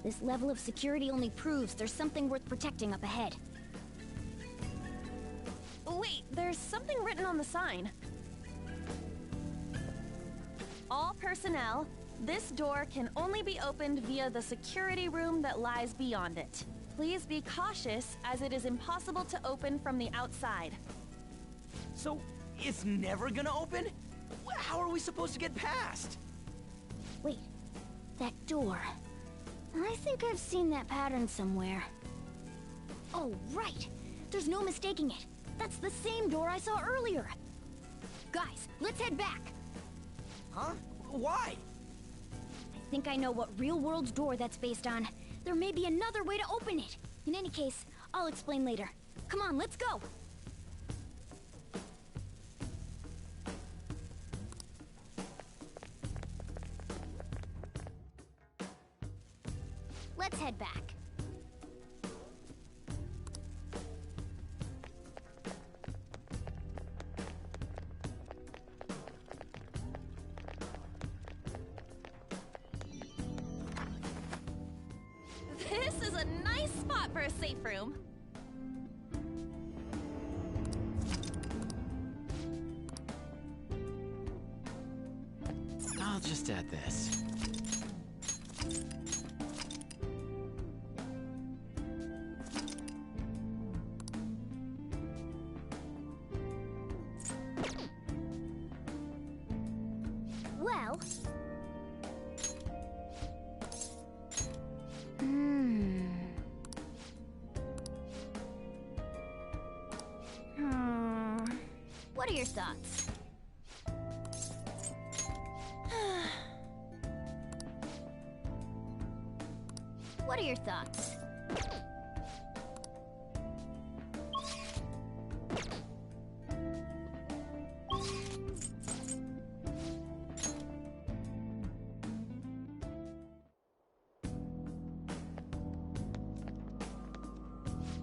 This level of security only proves there's something worth protecting up ahead. Wait, there's something written on the sign. All personnel, this door can only be opened via the security room that lies beyond it. Please be cautious, as it is impossible to open from the outside. So, it's never gonna open? How are we supposed to get past? Wait, that door. I think I've seen that pattern somewhere. Oh, right! There's no mistaking it. That's the same door I saw earlier. Guys, let's head back. Huh? Why? I think I know what real-world's door that's based on. There may be another way to open it. In any case, I'll explain later. Come on, let's go! Let's head back. This is a nice spot for a safe room. I'll just add this. Well... What are your thoughts? What are your thoughts?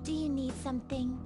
Do you need something?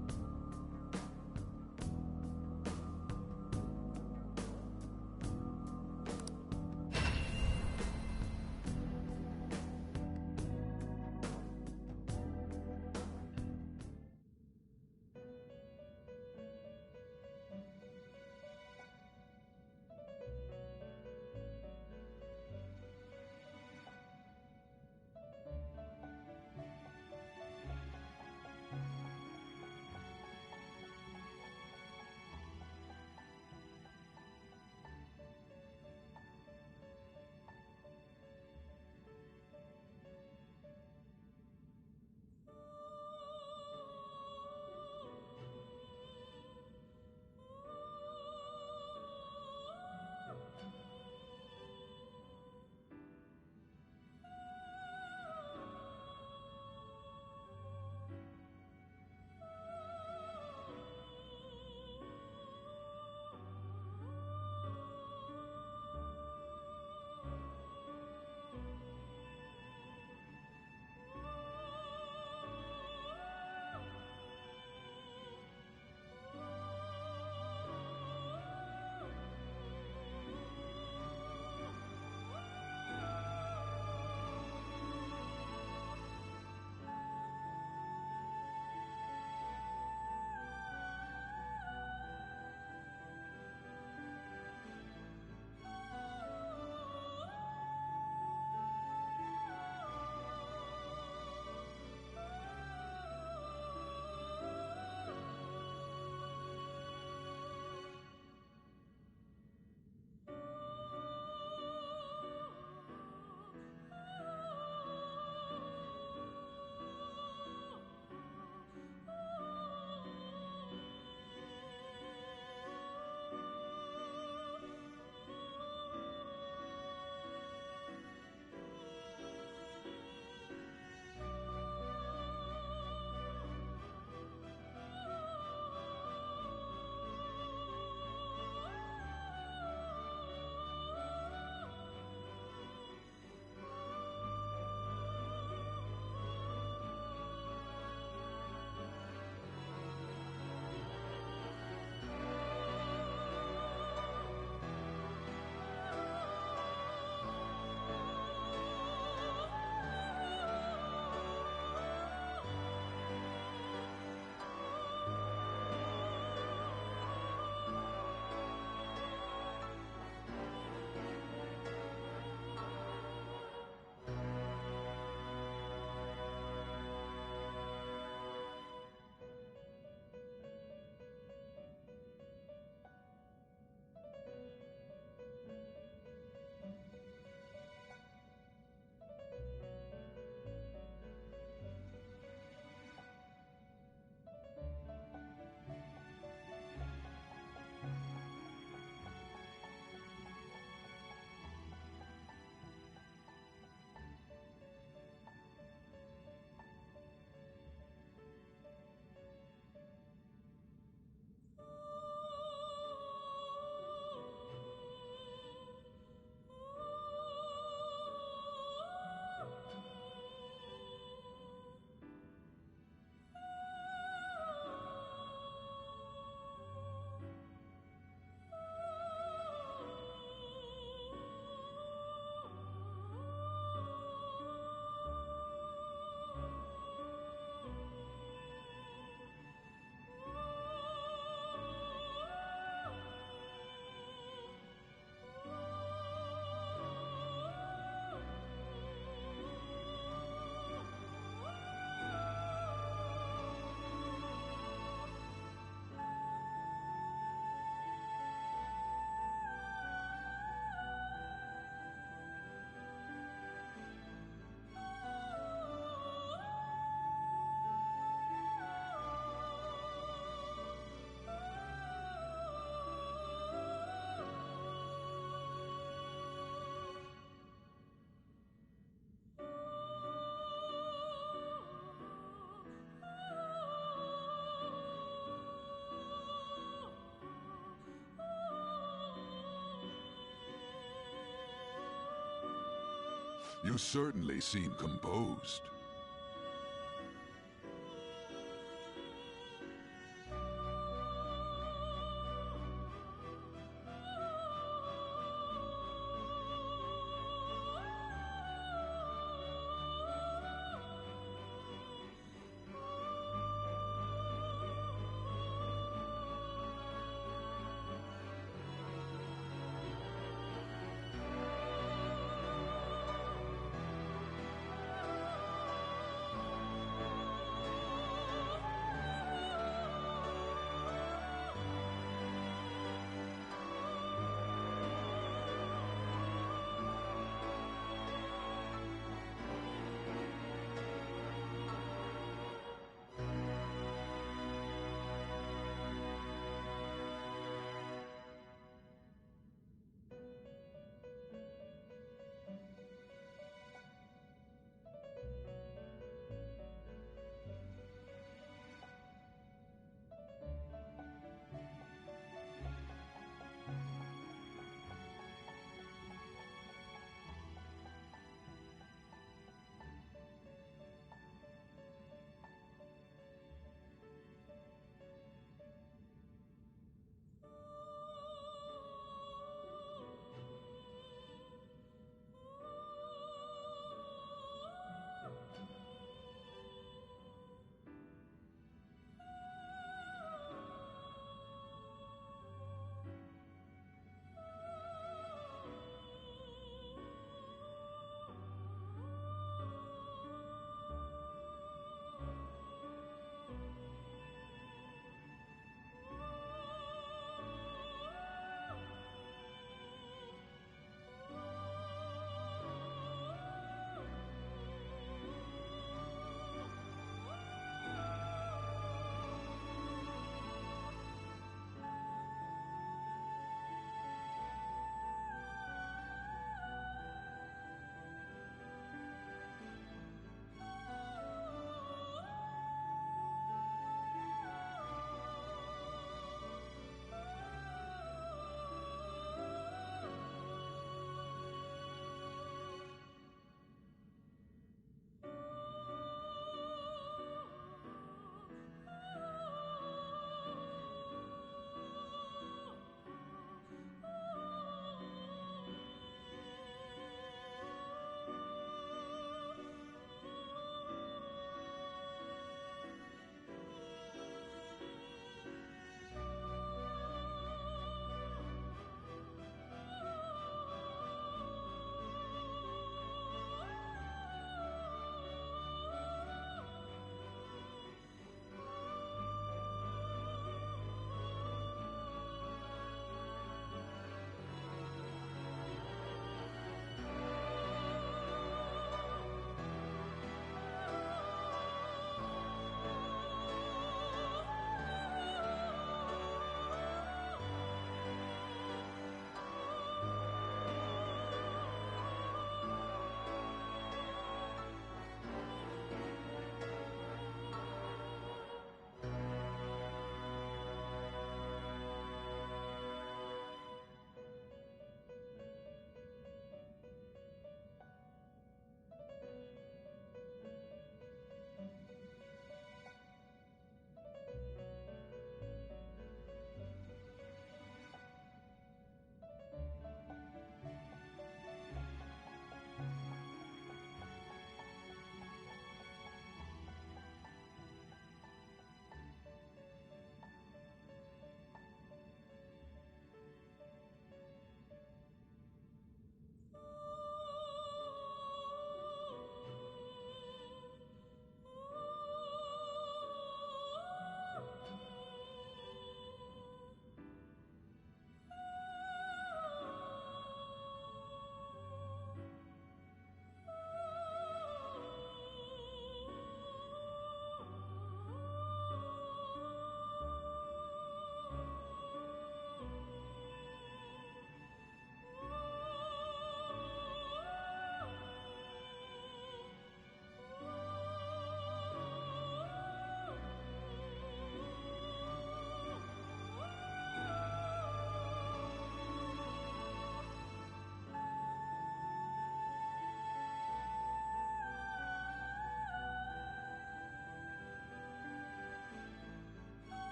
You certainly seem composed.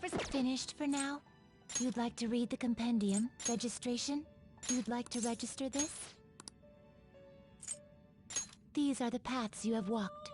Time for finished for now? You'd like to read the compendium? Registration? You'd like to register this? These are the paths you have walked.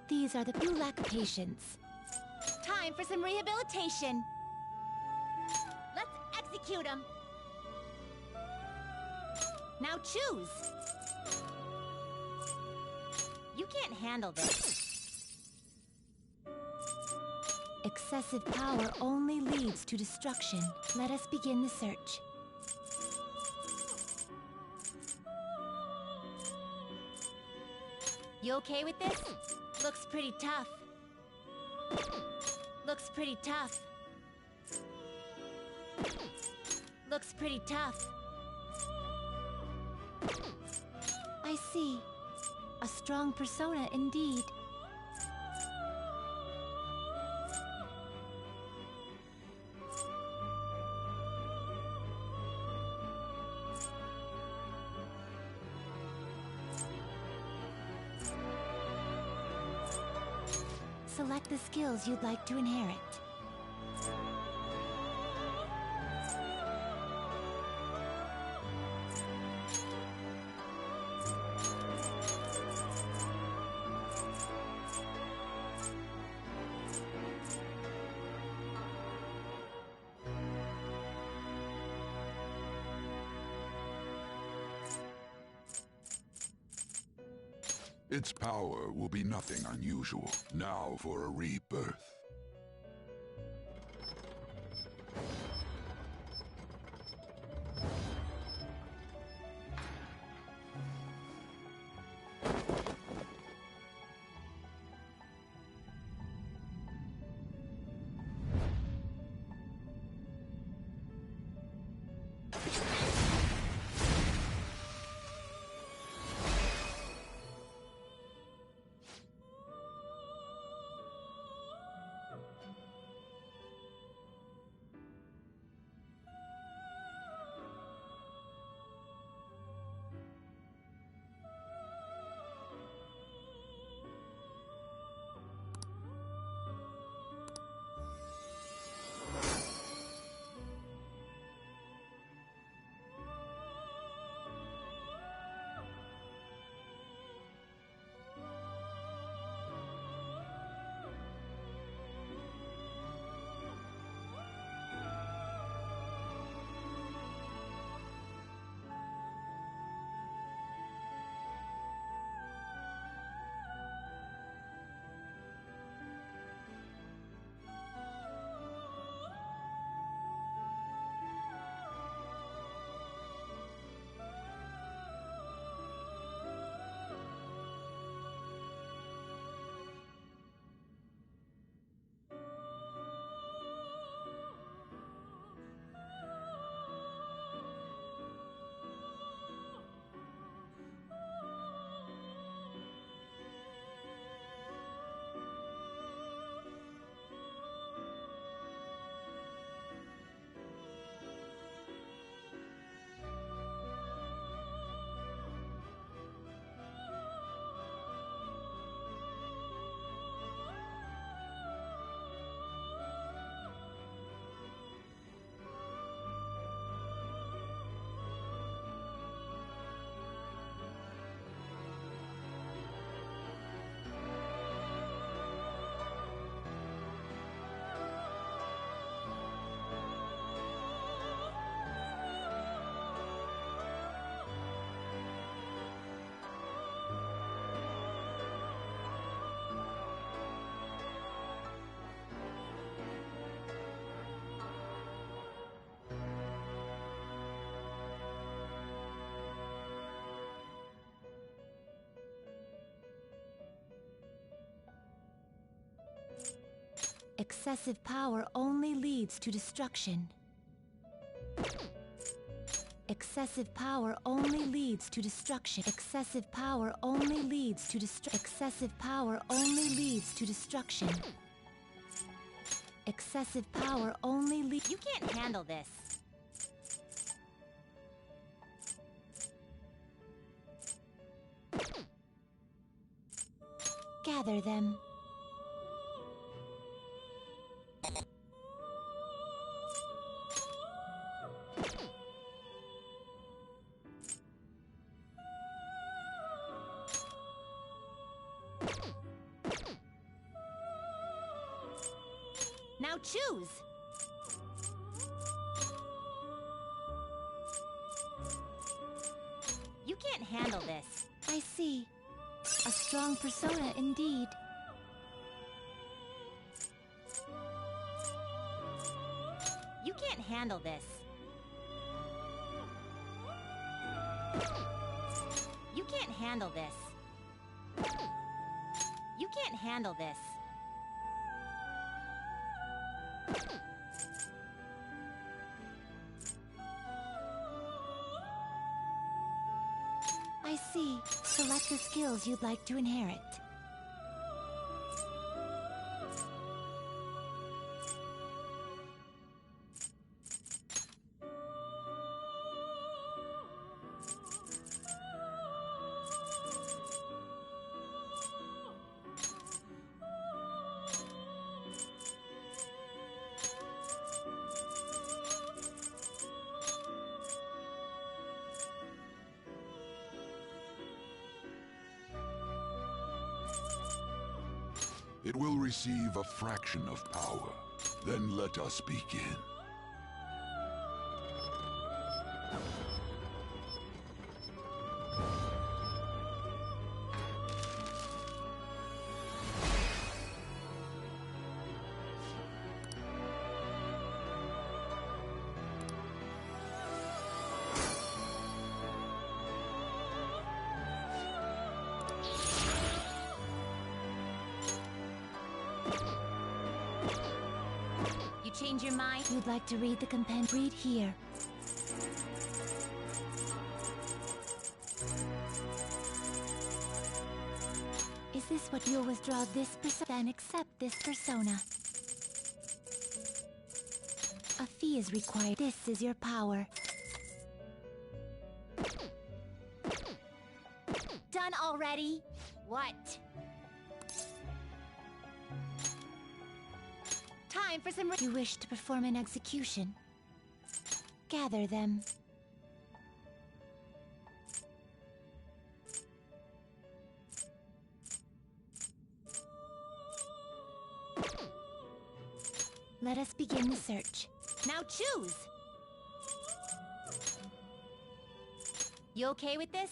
These are the you lack patience. Time for some rehabilitation. Let's execute him. Now choose. You can't handle this. Excessive power only leads to destruction. Let us begin the search. You okay with this? Looks pretty tough. Looks pretty tough. Looks pretty tough. I see. A strong persona indeed. Select the skills you'd like to inherit. Its power will be nothing unusual. Now for a rebirth. Excessive power only leads to destruction. Excessive power only leads to destruction. Excessive power only leads to excessive power only leads to destruction. Excessive power only leads. You can't handle this. Gather them. Now choose! You can't handle this. I see. A strong persona indeed. You can't handle this. You can't handle this. You can't handle this. I see. Select the skills you'd like to inherit. It will receive a fraction of power. Then let us begin. You change your mind? You'd like to read the compendium? Read here. Is this what you'll withdraw this persona? Then accept this persona. A fee is required. This is your power. Done already? What? Time for some. You wish to perform an execution. Gather them. Let us begin the search. Now choose! You okay with this?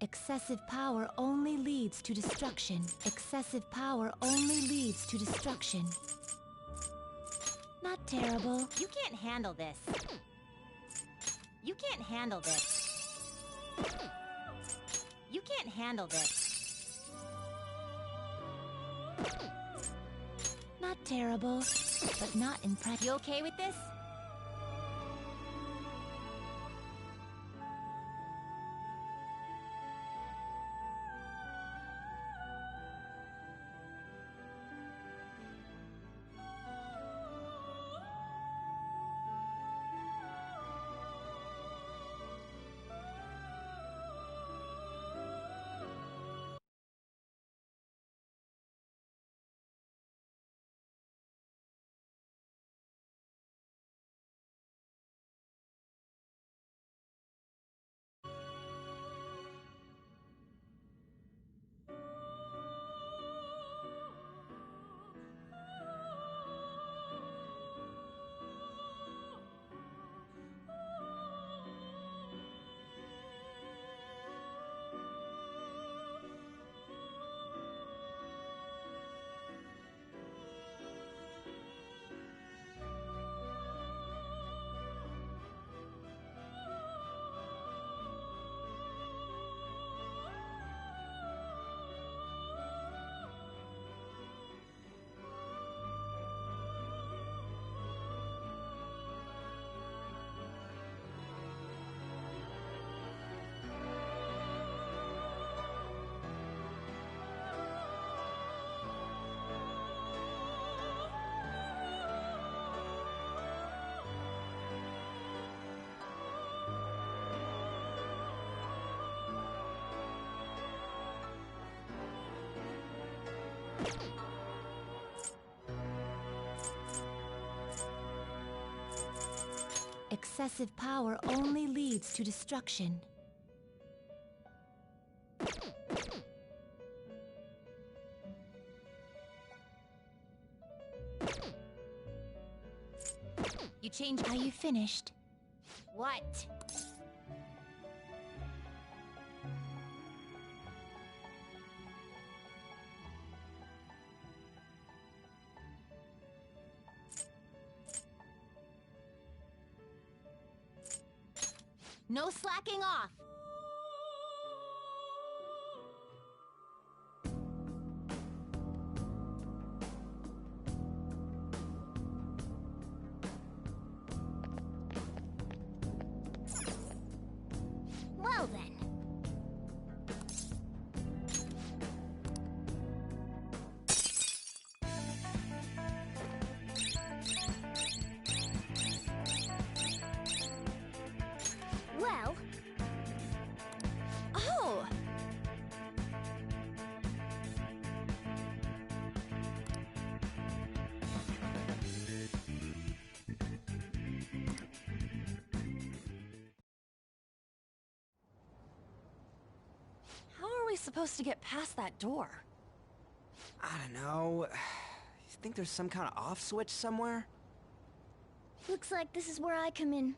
Excessive power only leads to destruction. Excessive power only leads to destruction. Not terrible. You can't handle this. You can't handle this. You can't handle this. Not terrible, but not impressive. You okay with this? Excessive power only leads to destruction. You changed. Are you finished? What? No slacking off. Well then. Well. Oh! How are we supposed to get past that door? I don't know. You think there's some kind of off switch somewhere? Looks like this is where I come in.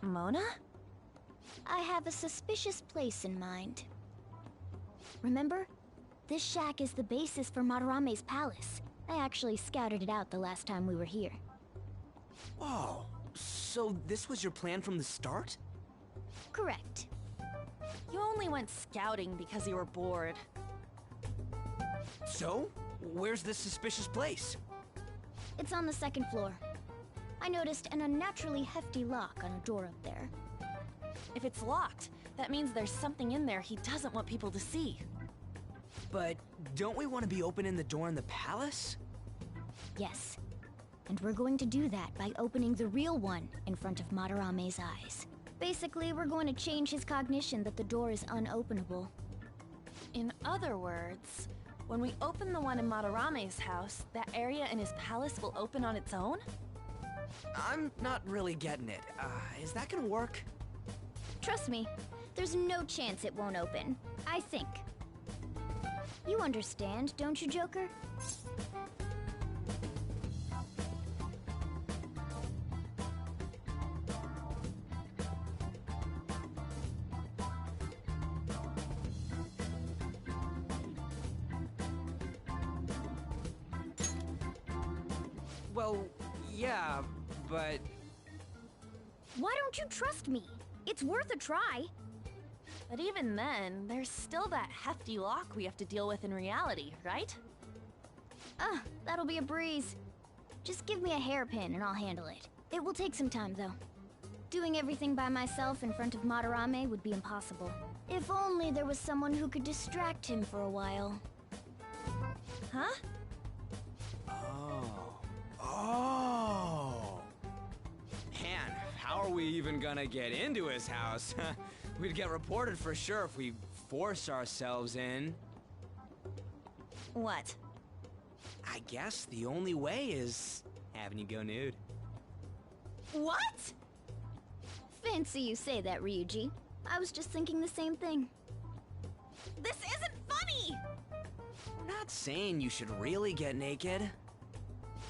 Mona? I have a suspicious place in mind. Remember? This shack is the basis for Madarame's palace. I actually scouted it out the last time we were here. Whoa. So this was your plan from the start? Correct. You only went scouting because you were bored. So? Where's this suspicious place? It's on the second floor. I noticed an unnaturally hefty lock on a door up there. If it's locked, that means there's something in there he doesn't want people to see. But don't we want to be opening the door in the palace? Yes. And we're going to do that by opening the real one in front of Madarame's eyes. Basically, we're going to change his cognition that the door is unopenable. In other words, when we open the one in Madarame's house, that area in his palace will open on its own? I'm not really getting it. Is that gonna work? Trust me, there's no chance it won't open. I think. You understand, don't you, Joker? Well, yeah, but... Why don't you trust me? It's worth a try. But even then, there's still that hefty lock we have to deal with in reality, right? That'll be a breeze. Just give me a hairpin and I'll handle it. It will take some time, though. Doing everything by myself in front of Madarame would be impossible. If only there was someone who could distract him for a while. Huh? Oh. Man, how are we even gonna get into his house? We'd get reported for sure if we force ourselves in. What? I guess the only way is having you go nude. What? Fancy you say that, Ryuji. I was just thinking the same thing. This isn't funny! We're not saying you should really get naked.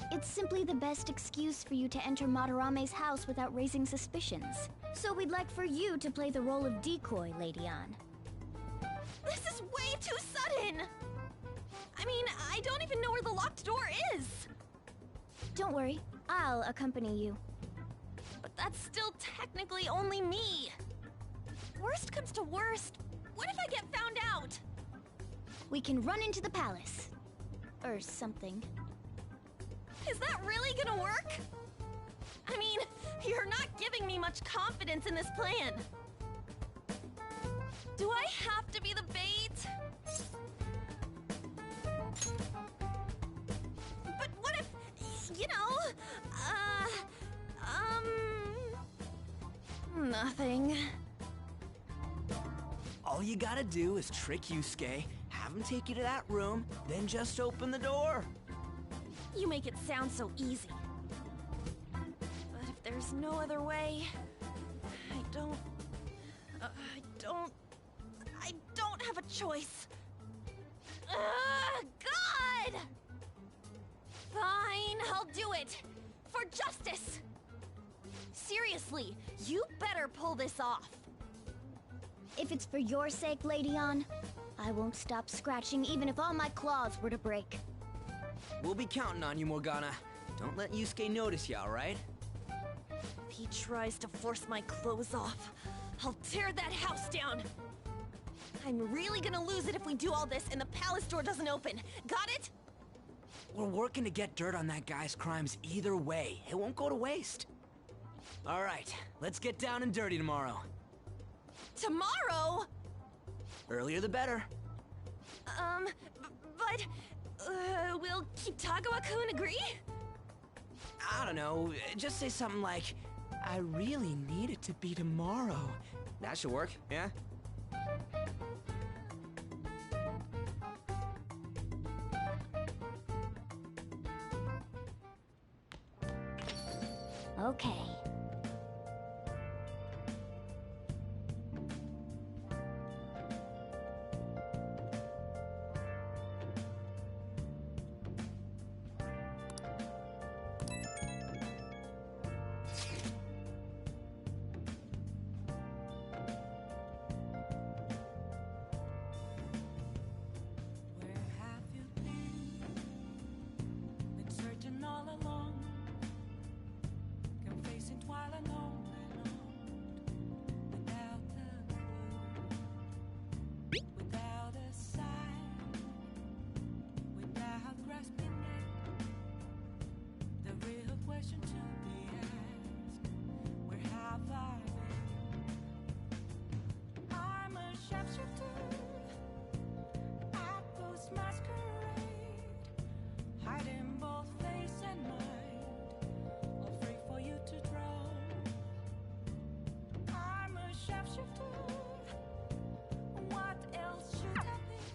It's simply the best excuse for you to enter Madarame's house without raising suspicions. So we'd like for you to play the role of decoy, Lady Ann. This is way too sudden! I mean, I don't even know where the locked door is! Don't worry, I'll accompany you. But that's still technically only me! Worst comes to worst, what if I get found out? We can run into the palace. Or something. Is that really gonna work? I mean, you're not giving me much confidence in this plan. Do I have to be the bait? But what if, you know, nothing. All you gotta do is trick Yusuke, have him take you to that room, then just open the door. You make it sound so easy. But if there's no other way. I don't have a choice. God! Fine, I'll do it. For justice! Seriously, you better pull this off. If it's for your sake, Lady Ann, I won't stop scratching even if all my claws were to break. We'll be counting on you, Morgana. Don't let Yusuke notice you, alright? If he tries to force my clothes off, I'll tear that house down. I'm really gonna lose it if we do all this and the palace door doesn't open. Got it? We're working to get dirt on that guy's crimes either way. It won't go to waste. Alright, let's get down and dirty tomorrow. Tomorrow? Earlier the better. But will Kitagawa-kun agree? I don't know, just say something like, I really need it to be tomorrow. That should work, yeah? Okay.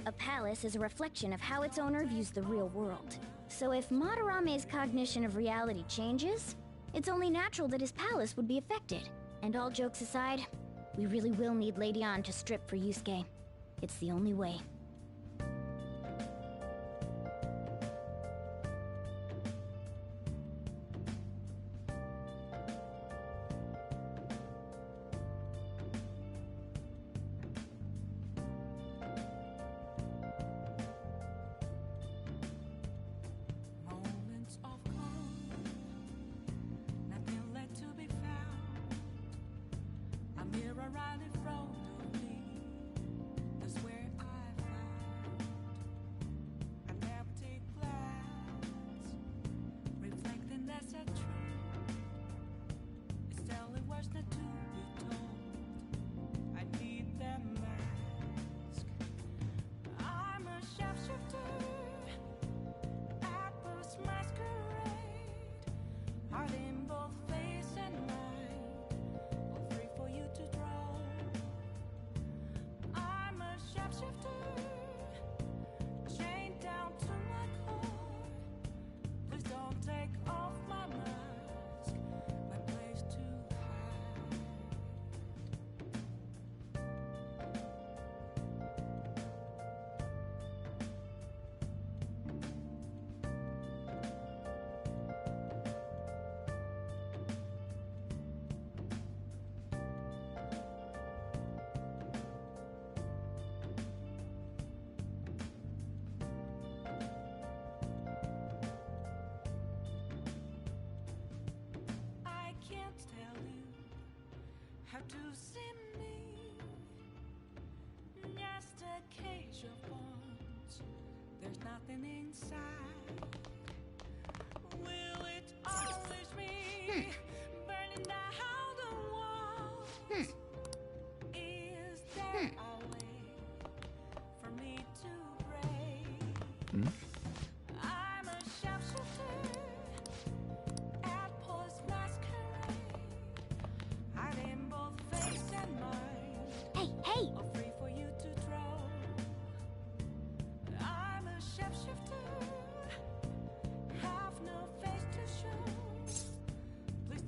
A palace is a reflection of how its owner views the real world. So if Madarame's cognition of reality changes, it's only natural that his palace would be affected. And all jokes aside, we really will need Lady Ann to strip for Yusuke. It's the only way. To see me, just a cage of bones. There's nothing inside. Will it always be burning down the walls? Is there a way for me to break? I'm a sharpshooter at Post Masquerade. Hiding both face and mind. Hey! Or free for you to draw. I'm a shapeshifter. Have no face to show. Please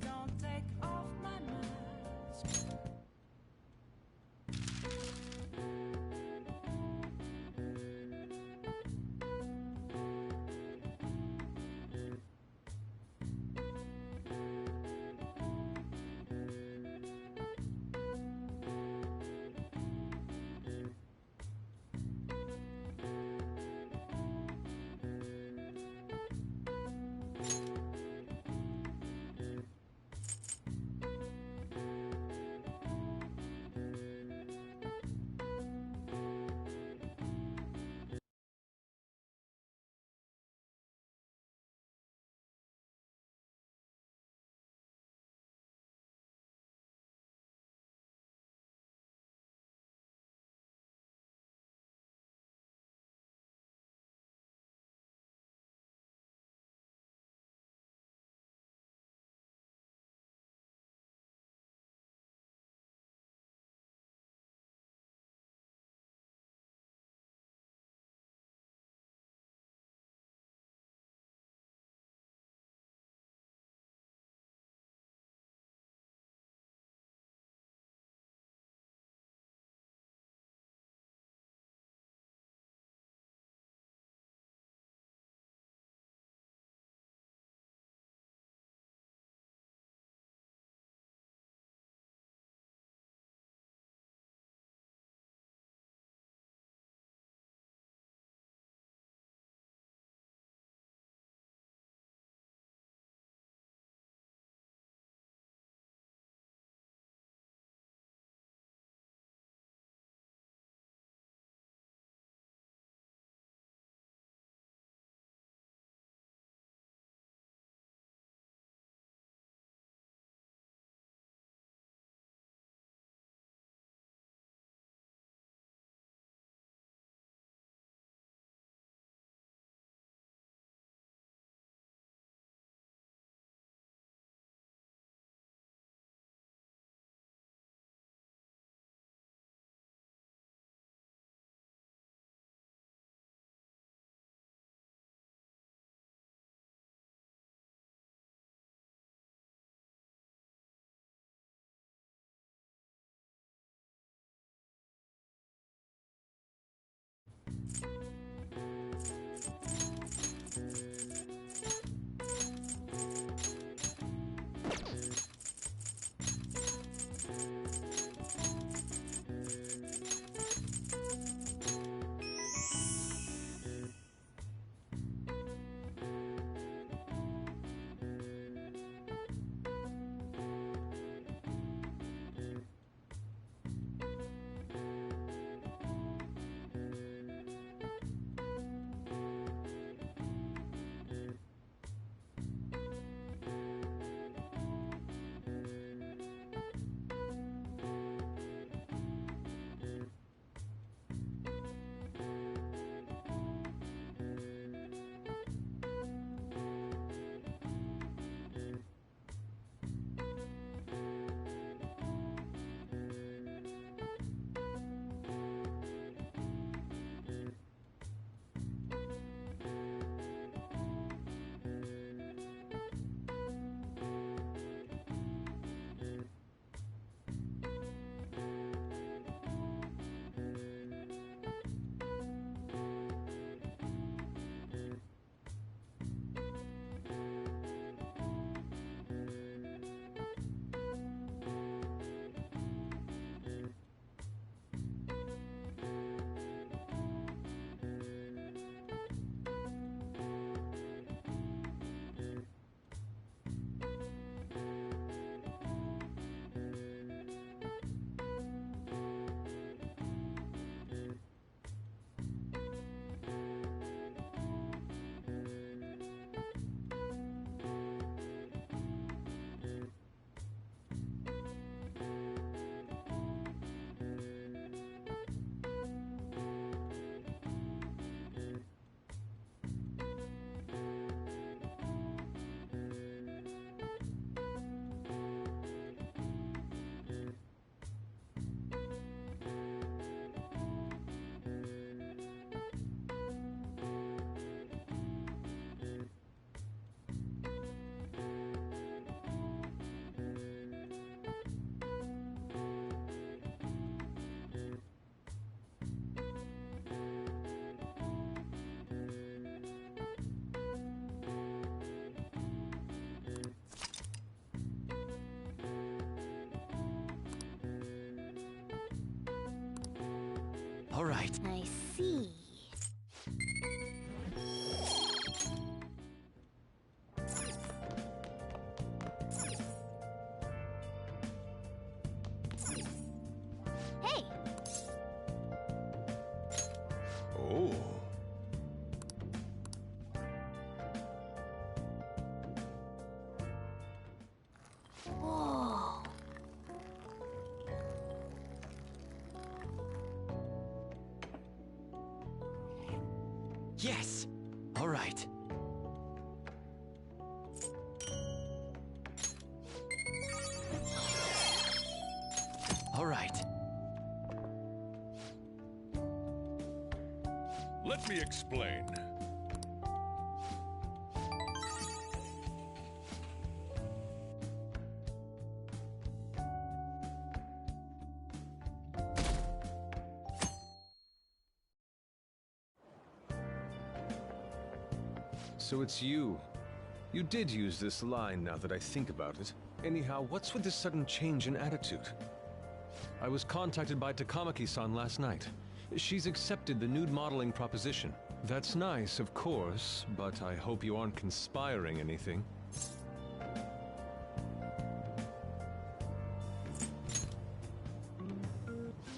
All right. I see. Hey! Oh. Whoa. Yes! All right. All right. Let me explain. So it's you. You did use this line now that I think about it. Anyhow, what's with this sudden change in attitude? I was contacted by Takamaki-san last night. She's accepted the nude modeling proposition. That's nice, of course, but I hope you aren't conspiring anything.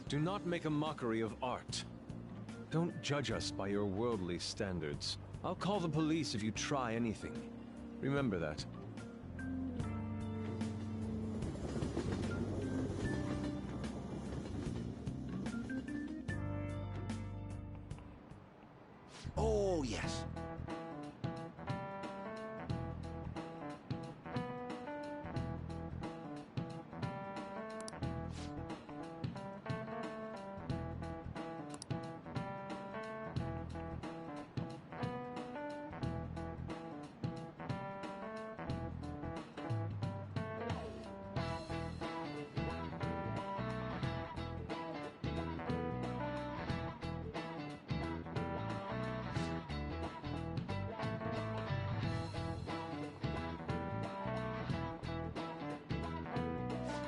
Do not make a mockery of art. Don't judge us by your worldly standards. I'll call the police if you try anything. Remember that. Oh, yes.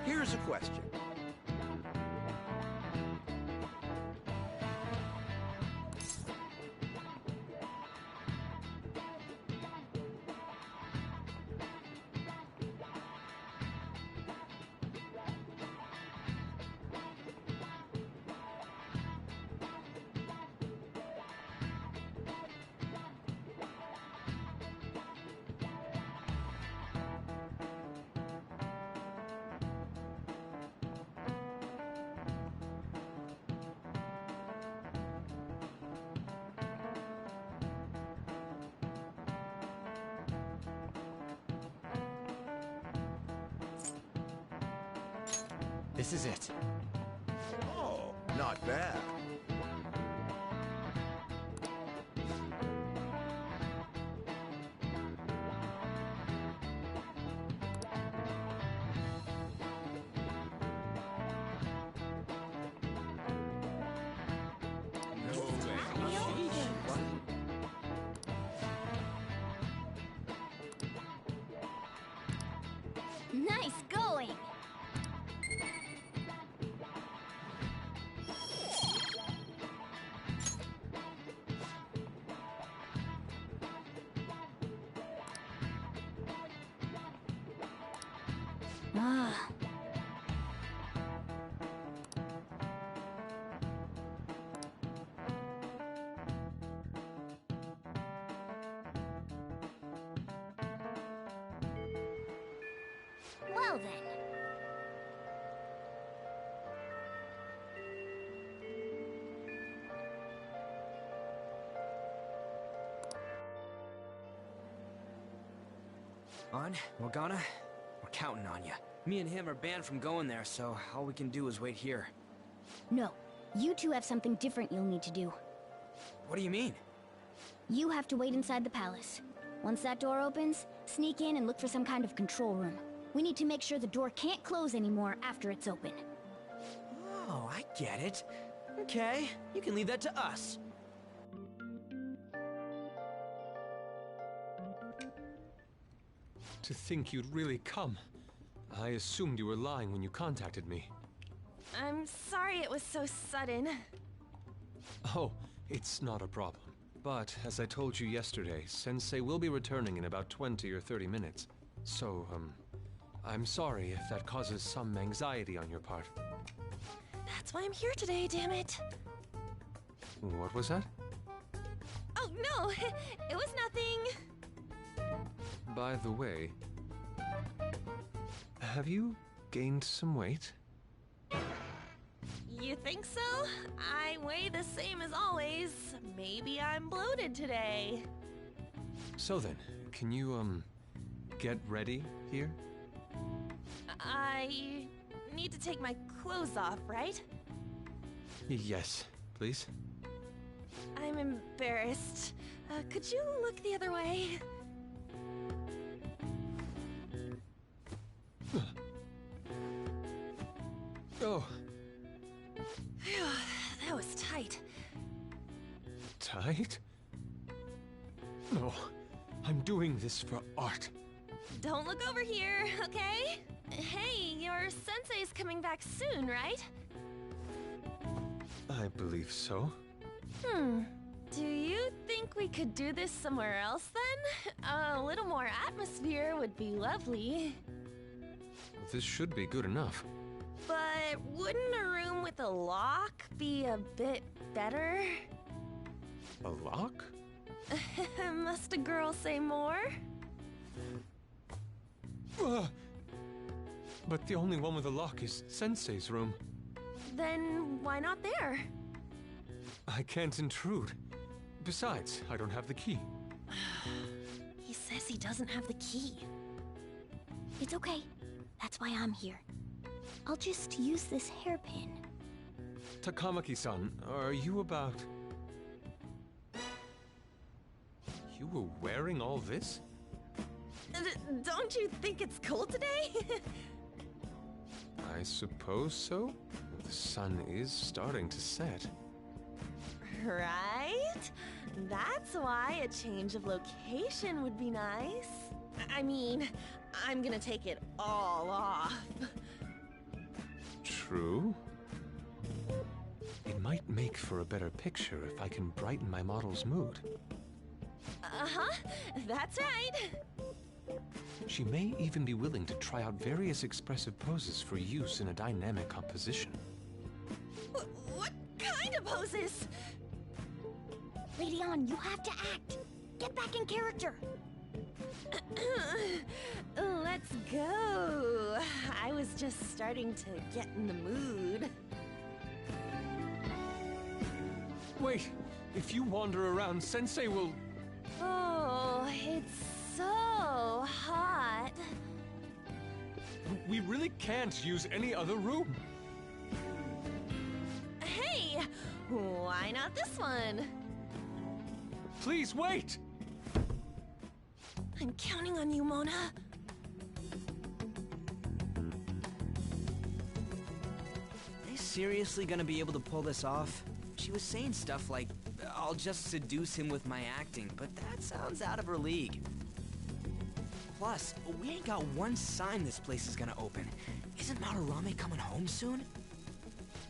Here's a question. This is it. Oh, not bad. Nice going! Ah. Well then. On, Morgana? We're counting on you. Me and him are banned from going there, so all we can do is wait here. No, you two have something different you'll need to do. What do you mean? You have to wait inside the palace. Once that door opens, sneak in and look for some kind of control room. We need to make sure the door can't close anymore after it's open. Oh, I get it. Okay, you can leave that to us. To think you'd really come. I assumed you were lying when you contacted me. I'm sorry it was so sudden. Oh, it's not a problem. But, as I told you yesterday, Sensei will be returning in about 20 or 30 minutes. So, I'm sorry if that causes some anxiety on your part. That's why I'm here today, damn it. What was that? Oh, no, it was nothing. By the way, have you gained some weight? You think so? I weigh the same as always. Maybe I'm bloated today. So then, can you, get ready here? I need to take my clothes off, right? Yes, please. I'm embarrassed. Could you look the other way? Oh. Phew, that was tight. Tight? No, I'm doing this for art. Don't look over here, okay? Hey, your sensei's coming back soon, right? I believe so. Do you think we could do this somewhere else then? A little more atmosphere would be lovely. This should be good enough. But wouldn't a room with a lock be a bit better? A lock? Must a girl say more? But the only one with a lock is Sensei's room. Then why not there? I can't intrude. Besides, I don't have the key. He says he doesn't have the key. It's okay. That's why I'm here. I'll just use this hairpin. Takamaki-san, are you about... You were wearing all this? Don't you think it's cool today? I suppose so. The sun is starting to set. Right? That's why a change of location would be nice. I mean, I'm gonna take it all off. True. It might make for a better picture if I can brighten my model's mood. Uh-huh, that's right. She may even be willing to try out various expressive poses for use in a dynamic composition. What kind of poses? Lady On, you have to act. Get back in character. Let's go. I was just starting to get in the mood. Wait! If you wander around, Sensei will... Oh, it's so hot. We really can't use any other room. Hey, why not this one? Please wait! I'm counting on you, Mona. Are they seriously gonna be able to pull this off? She was saying stuff like, I'll just seduce him with my acting, but that sounds out of her league. Plus, we ain't got one sign this place is gonna open. Isn't Madarame coming home soon?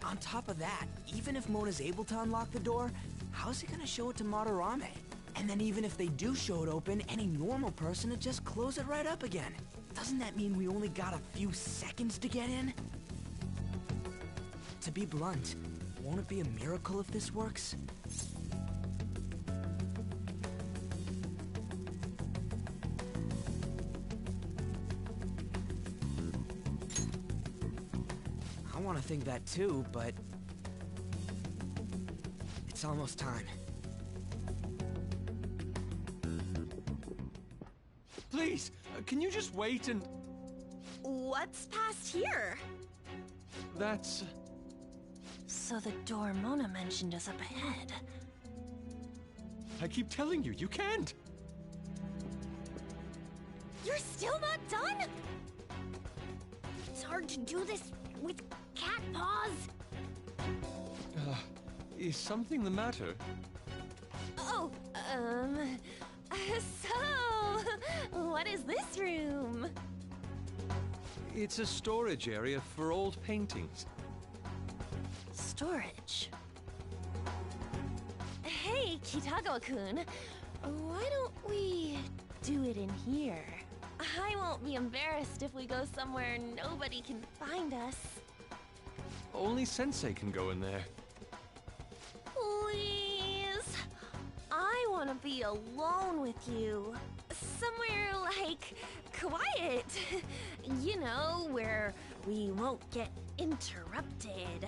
On top of that, even if Mona's able to unlock the door, how's he gonna show it to Madarame? And then even if they do show it open, any normal person would just close it right up again. Doesn't that mean we only got a few seconds to get in? To be blunt, won't it be a miracle if this works? I want to think that too, but it's almost time. Please, can you just wait and... What's past here? That's... So the door Mona mentioned is up ahead. I keep telling you, you can't! You're still not done? It's hard to do this with cat paws. Is something the matter? Oh, so, what is this room? It's a storage area for old paintings. Storage. Kitagawa-kun, why don't we do it in here? I won't be embarrassed if we go somewhere nobody can find us. Only Sensei can go in there. Please? I want to be alone with you. Somewhere like quiet. You know, where we won't get interrupted.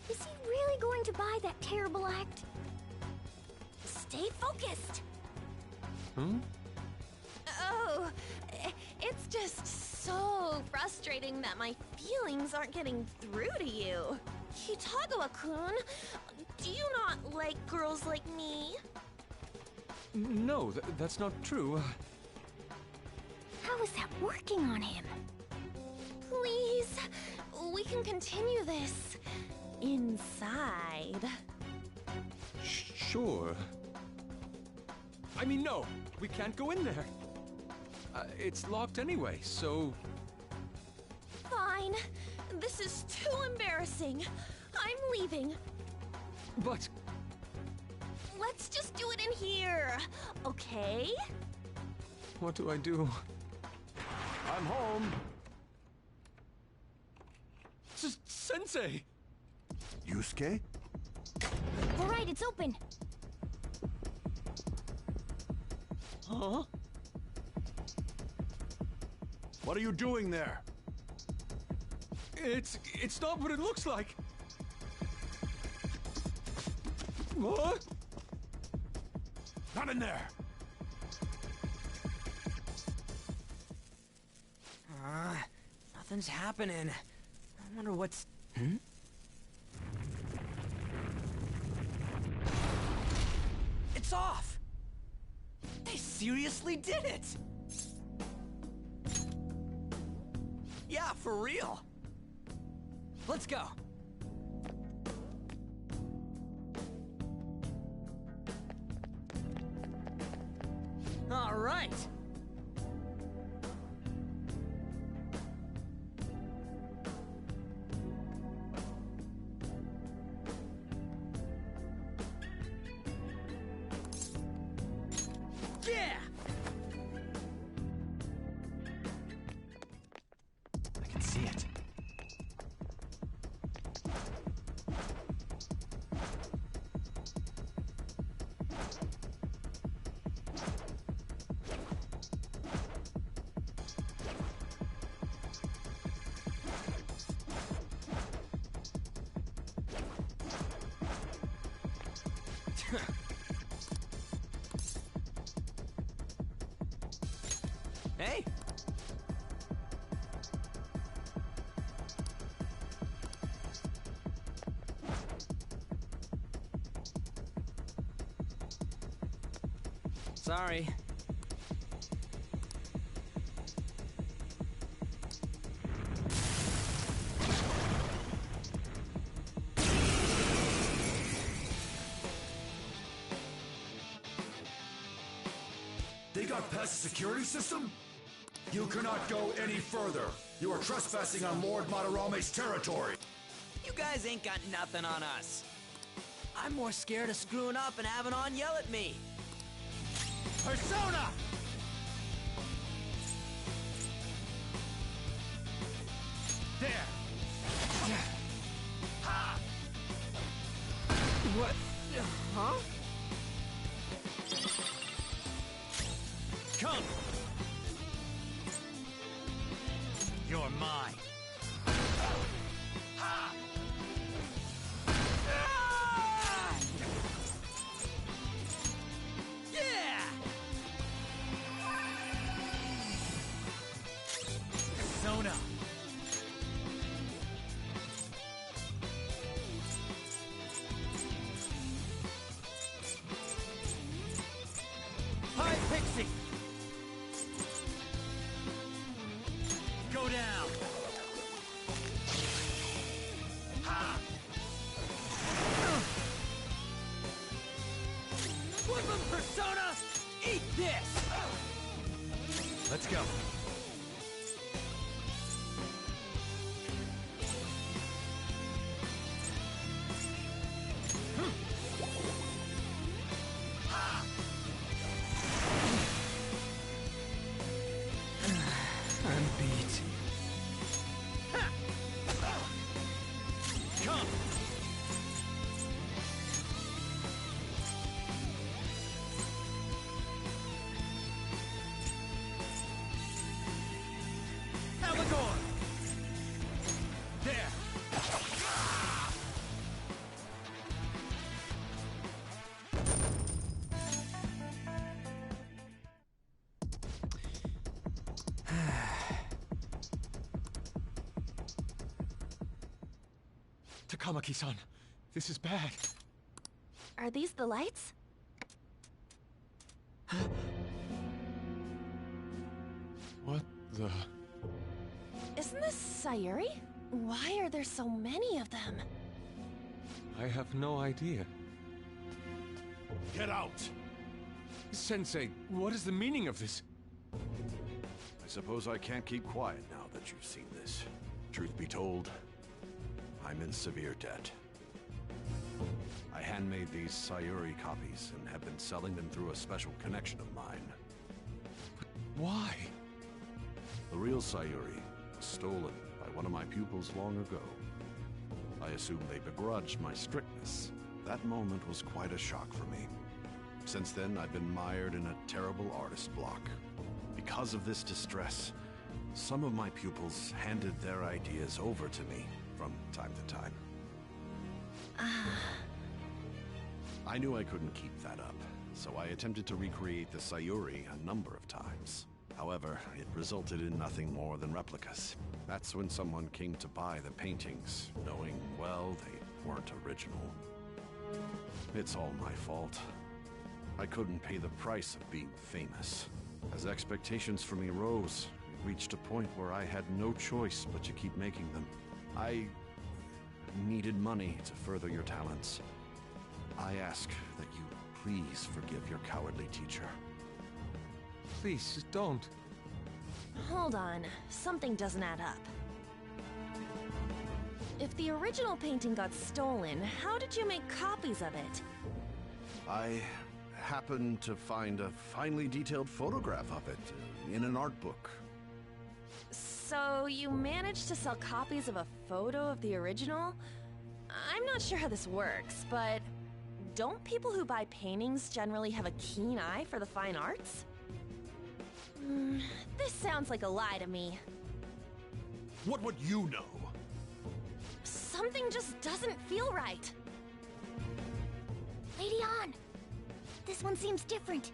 Is he really going to buy that terrible act? Stay focused. Hmm? Oh, it's just so frustrating that my feelings aren't getting through to you. Kitagawa-kun, do you not like girls like me? No, that's not true. How is that working on him? Please, we can continue this inside. Sure. I mean, no, we can't go in there. It's locked anyway, so... Fine. This is too embarrassing. I'm leaving. But... Let's just do it in here, okay? what do I do? I'm home. Sensei! Yusuke? All right, it's open. Huh? What are you doing there? It's not what it looks like. What? Not in there! Nothing's happening. I wonder what's... It's off! They seriously did it! Yeah, for real! Let's go! All right! Yeah! I can see it. Hey! Sorry. They got past the security system? You cannot go any further. You are trespassing on Lord Madarame's territory. You guys ain't got nothing on us. I'm more scared of screwing up and having On yell at me. Persona! There! What? Huh? Come! You're mine. Yeah! Persona! Hi, Pixie! Go down! Ha! Weapon Persona! Eat this! Let's go. Takamaki-san, this is bad. Are these the lights? What the... Isn't this Sayuri? Why are there so many of them? I have no idea. Get out! Sensei, what is the meaning of this? I suppose I can't keep quiet now that you've seen this. Truth be told, I'm in severe debt. I handmade these Sayuri copies and have been selling them through a special connection of mine. Why? The real Sayuri was stolen by one of my pupils long ago. I assume they begrudged my strictness. That moment was quite a shock for me. Since then, I've been mired in a terrible artist block. Because of this distress, some of my pupils handed their ideas over to me from time to time. I knew I couldn't keep that up, so I attempted to recreate the Sayuri a number of times. However, it resulted in nothing more than replicas. That's when someone came to buy the paintings, knowing, well, they weren't original. It's all my fault. I couldn't pay the price of being famous. As expectations for me rose, it reached a point where I had no choice but to keep making them. I needed money to further your talents. I ask that you please forgive your cowardly teacher. Please, don't. Hold on, something doesn't add up. If the original painting got stolen, how did you make copies of it? I happened to find a finely detailed photograph of it in an art book. So you managed to sell copies of a photo of the original? I'm not sure how this works, but don't people who buy paintings generally have a keen eye for the fine arts? This sounds like a lie to me. What would you know? Something just doesn't feel right. Lady Ann! This one seems different.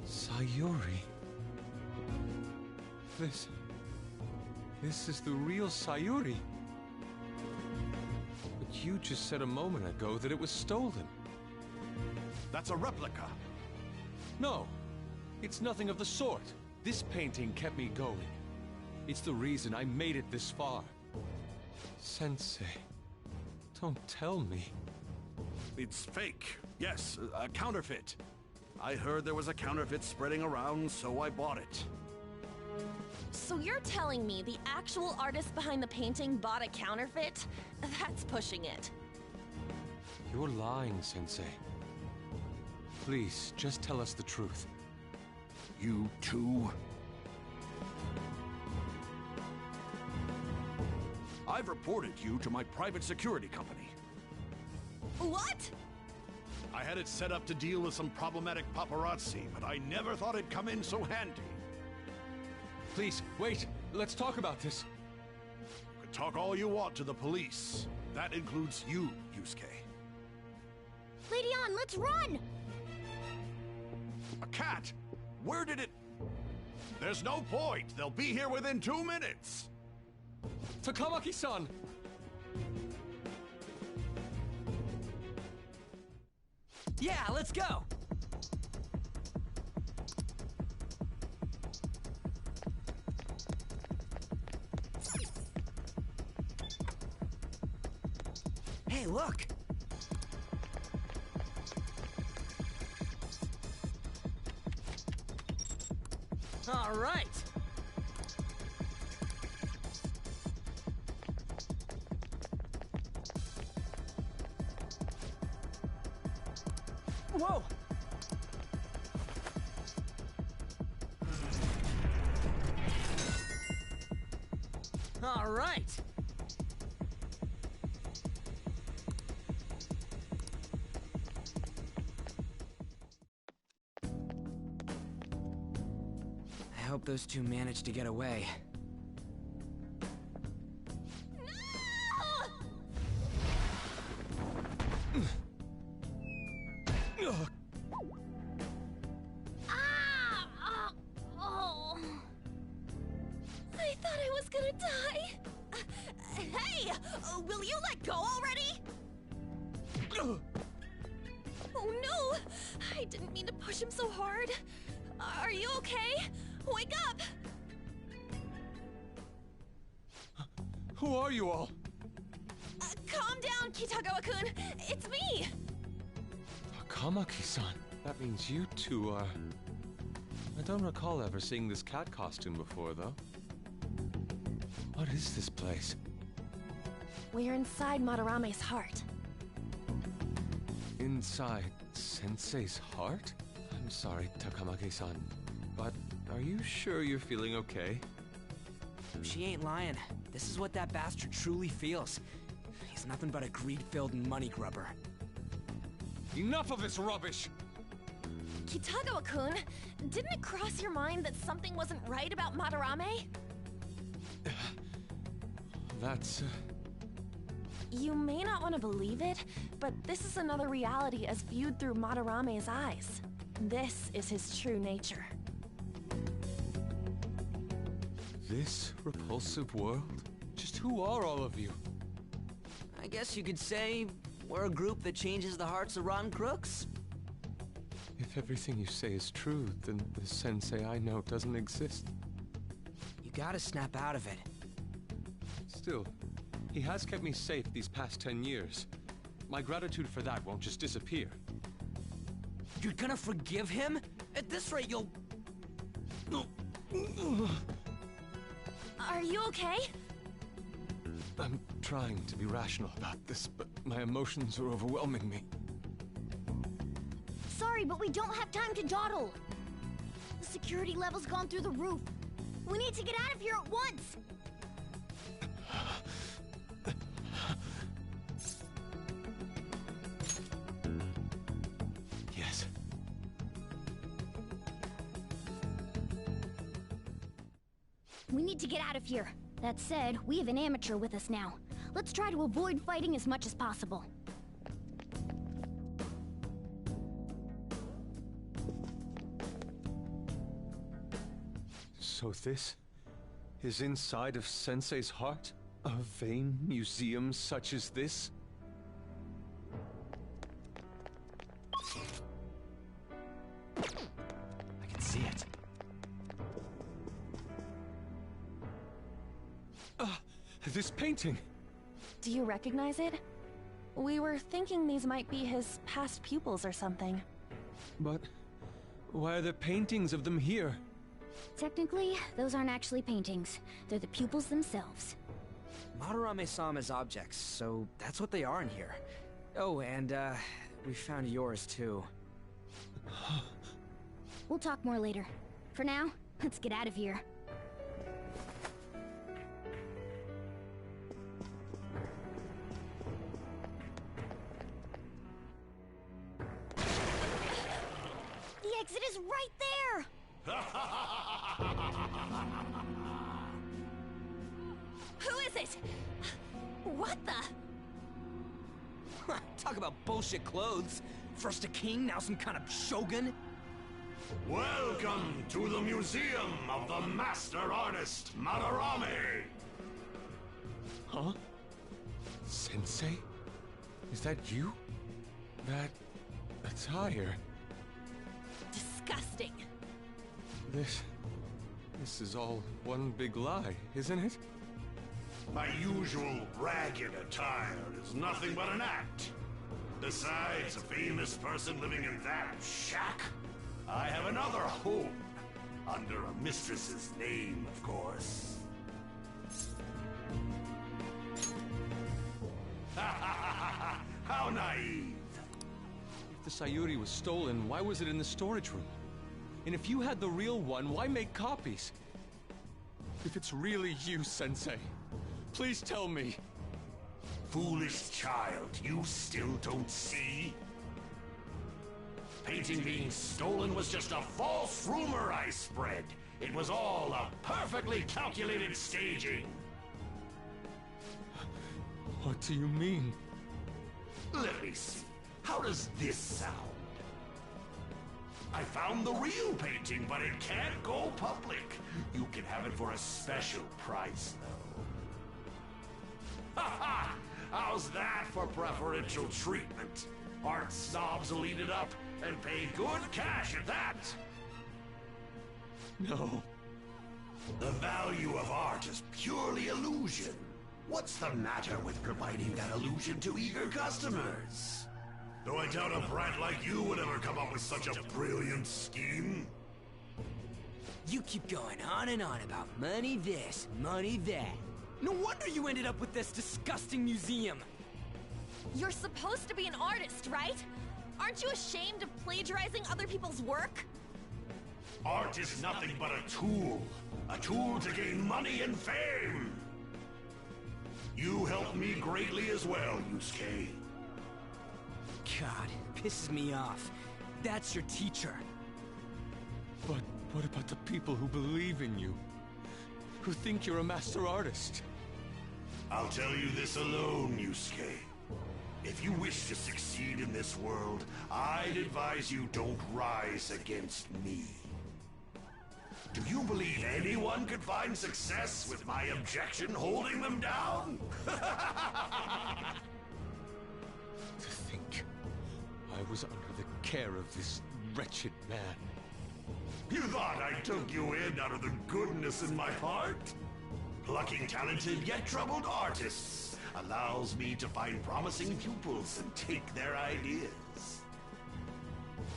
Sayuri. This is the real Sayuri. But you just said a moment ago that it was stolen. That's a replica. No, it's nothing of the sort. This painting kept me going. It's the reason I made it this far. Sensei, don't tell me. It's fake. Yes, a counterfeit. I heard there was a counterfeit spreading around, so I bought it. So you're telling me the actual artist behind the painting bought a counterfeit? That's pushing it. You're lying, Sensei. Please, just tell us the truth. You too? I've reported you to my private security company. What? I had it set up to deal with some problematic paparazzi, but I never thought it'd come in so handy. Please, wait. Let's talk about this. You can talk all you want to the police. That includes you, Yusuke. Lady Ann, let's run! A cat? Where did it... There's no point. They'll be here within 2 minutes. Takamaki-san! Yeah, let's go! Hey, look! All right! Whoa! All right! I hope those two managed to get away. Oh no! I didn't mean to push him so hard. Are you okay? Wake up! Who are you all? Calm down, Kitagawa-kun. It's me! Kamaki-san. That means you two are... I don't recall ever seeing this cat costume before, though. What is this place? We're inside Madarame's heart. Inside Sensei's heart? I'm sorry, Takamaki-san, but are you sure you're feeling okay? She ain't lying. This is what that bastard truly feels. He's nothing but a greed-filled money grubber. Enough of this rubbish! Kitagawa-kun, didn't it cross your mind that something wasn't right about Madarame? That's... You may not want to believe it, but this is another reality as viewed through Madarame's eyes. This is his true nature. This repulsive world? Just who are all of you? I guess you could say we're a group that changes the hearts of rotten crooks. If everything you say is true, then the Sensei I know doesn't exist. You gotta snap out of it. Still, he has kept me safe these past 10 years. My gratitude for that won't just disappear. You're gonna forgive him? At this rate, you'll... Are you okay? I'm trying to be rational about this, but my emotions are overwhelming me. Sorry, but we don't have time to dawdle. The security level's gone through the roof. We need to get out of here at once. Yes. We need to get out of here. That said, we have an amateur with us now. Let's try to avoid fighting as much as possible. So this is inside of Sensei's heart? A vain museum such as this? I can see it. This painting! Do you recognize it? We were thinking these might be his past pupils or something. But why are there paintings of them here? Technically, those aren't actually paintings. They're the pupils themselves. Madarame saw 'em as objects, so that's what they are in here. Oh, and, we found yours, too. We'll talk more later. For now, let's get out of here. The exit is right there! Who is it? What the? Talk about bullshit clothes. First a king, now some kind of shogun. Welcome to the Museum of the Master Artist, Madarame! Huh? Sensei? Is that you? That attire? Disgusting. This is all one big lie, isn't it? My usual ragged attire is nothing but an act. Besides a famous person living in that shack, I have another home. Under a mistress's name, of course. How naive. If the Sayuri was stolen, why was it in the storage room? And if you had the real one, why make copies? If it's really you, Sensei, please tell me. Foolish child, you still don't see? Painting being stolen was just a false rumor I spread. It was all a perfectly calculated staging. What do you mean? Let me see. How does this sound? I found the real painting, but it can't go public. You can have it for a special price, though. Ha ha! How's that for preferential treatment? Art snobs will eat it up and pay good cash at that. No. The value of art is purely illusion. What's the matter with providing that illusion to eager customers? Though I doubt a brat like you would ever come up with such a brilliant scheme. You keep going on and on about money this, money that. No wonder you ended up with this disgusting museum. You're supposed to be an artist, right? Aren't you ashamed of plagiarizing other people's work? Art is nothing but a tool. A tool to gain money and fame. You helped me greatly as well, Yusuke. God, it pisses me off. That's your teacher. But what about the people who believe in you? Who think you're a master artist? I'll tell you this alone, Yusuke. If you wish to succeed in this world, I'd advise you don't rise against me. Do you believe anyone could find success with my objection holding them down? To think I was under the care of this wretched man. You thought I took you in out of the goodness in my heart? Plucking talented yet troubled artists allows me to find promising pupils and take their ideas.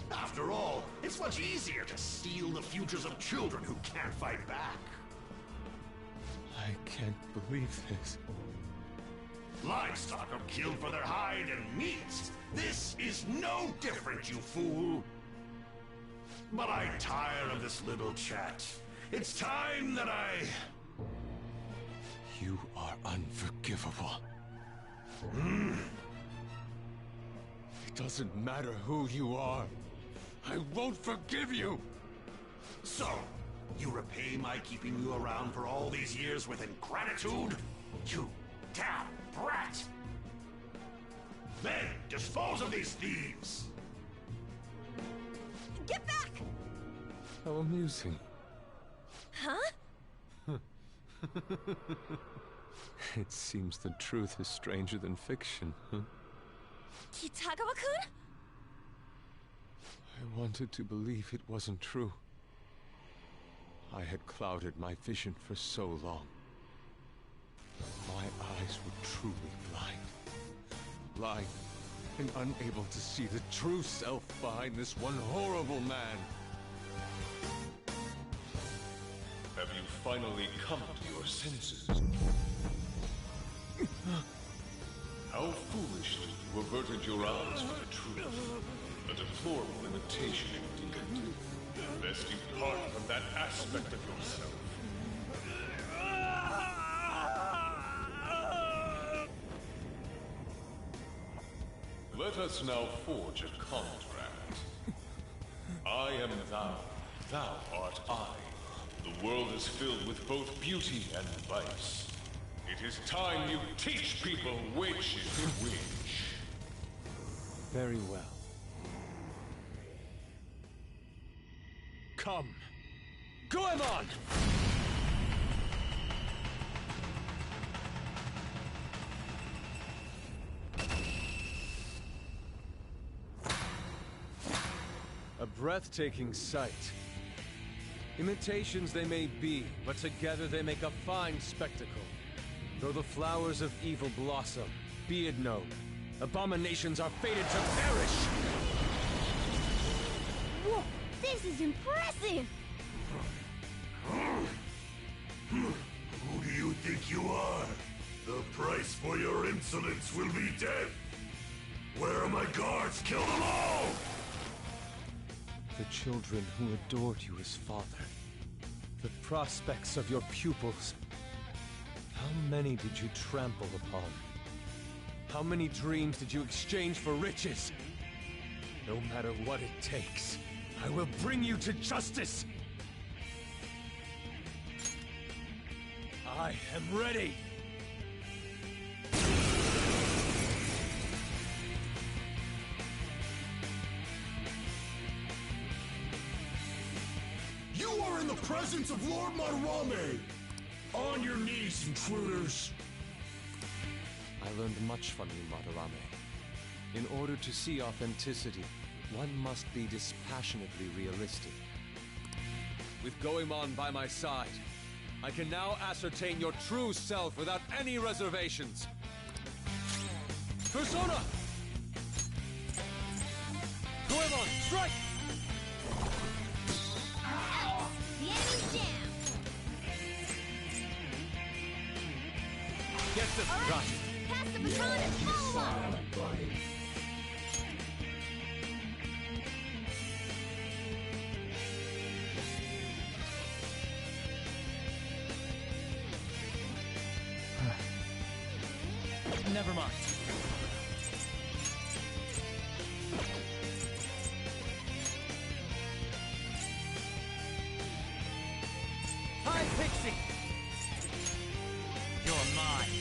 After all, it's much easier to steal the futures of children who can't fight back. I can't believe this. Livestock are killed for their hide and meat. This is no different, you fool. But I tire of this little chat. It's time that I... You are unforgivable. It doesn't matter who you are. I won't forgive you! So, you repay my keeping you around for all these years with ingratitude? You damn brat! Then, dispose of these thieves! Get back! How amusing. Huh? It seems the truth is stranger than fiction, huh? Kitagawa-kun? I wanted to believe it wasn't true. I had clouded my vision for so long. My eyes were truly blind. Blind and unable to see the true self behind this one horrible man. Have you finally come to your senses? How foolishly you averted your eyes from the truth. A deplorable imitation indeed. Lest you part from that aspect of yourself. Let us now forge a contract. I am thou, thou art I. The world is filled with both beauty and vice. It is time you teach people which is which. Very well. Come. Goemon! A breathtaking sight. Imitations they may be, but together they make a fine spectacle. Though the flowers of evil blossom, be it known, abominations are fated to perish! Whoa, this is impressive! Who do you think you are? The price for your insolence will be death! Where are my guards? Kill them all! The children who adored you as father. The prospects of your pupils. How many did you trample upon? How many dreams did you exchange for riches? No matter what it takes, I will bring you to justice! I am ready! You are in the presence of Lord Madarame! On your knees, intruders! I I learned much from you, Madarame. In order to see authenticity, one must be dispassionately realistic. With Goemon by my side, I can now ascertain your true self without any reservations. Persona! Goemon, strike! The enemy's down. Get the gun! Pass the baton and follow up. Never mind. Hi, Pixie! You're mine.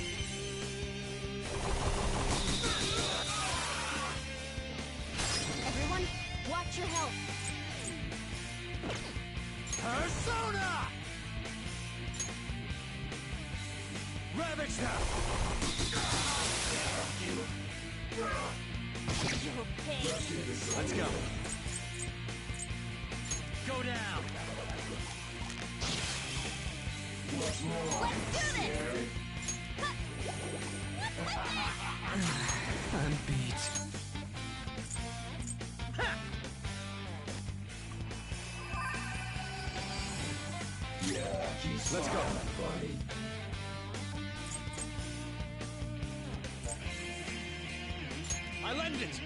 Everyone, watch your health. Persona! Ravage them! You pig. Let's go. Go down. Let's do this! I'm beat. Let's go! I lend it!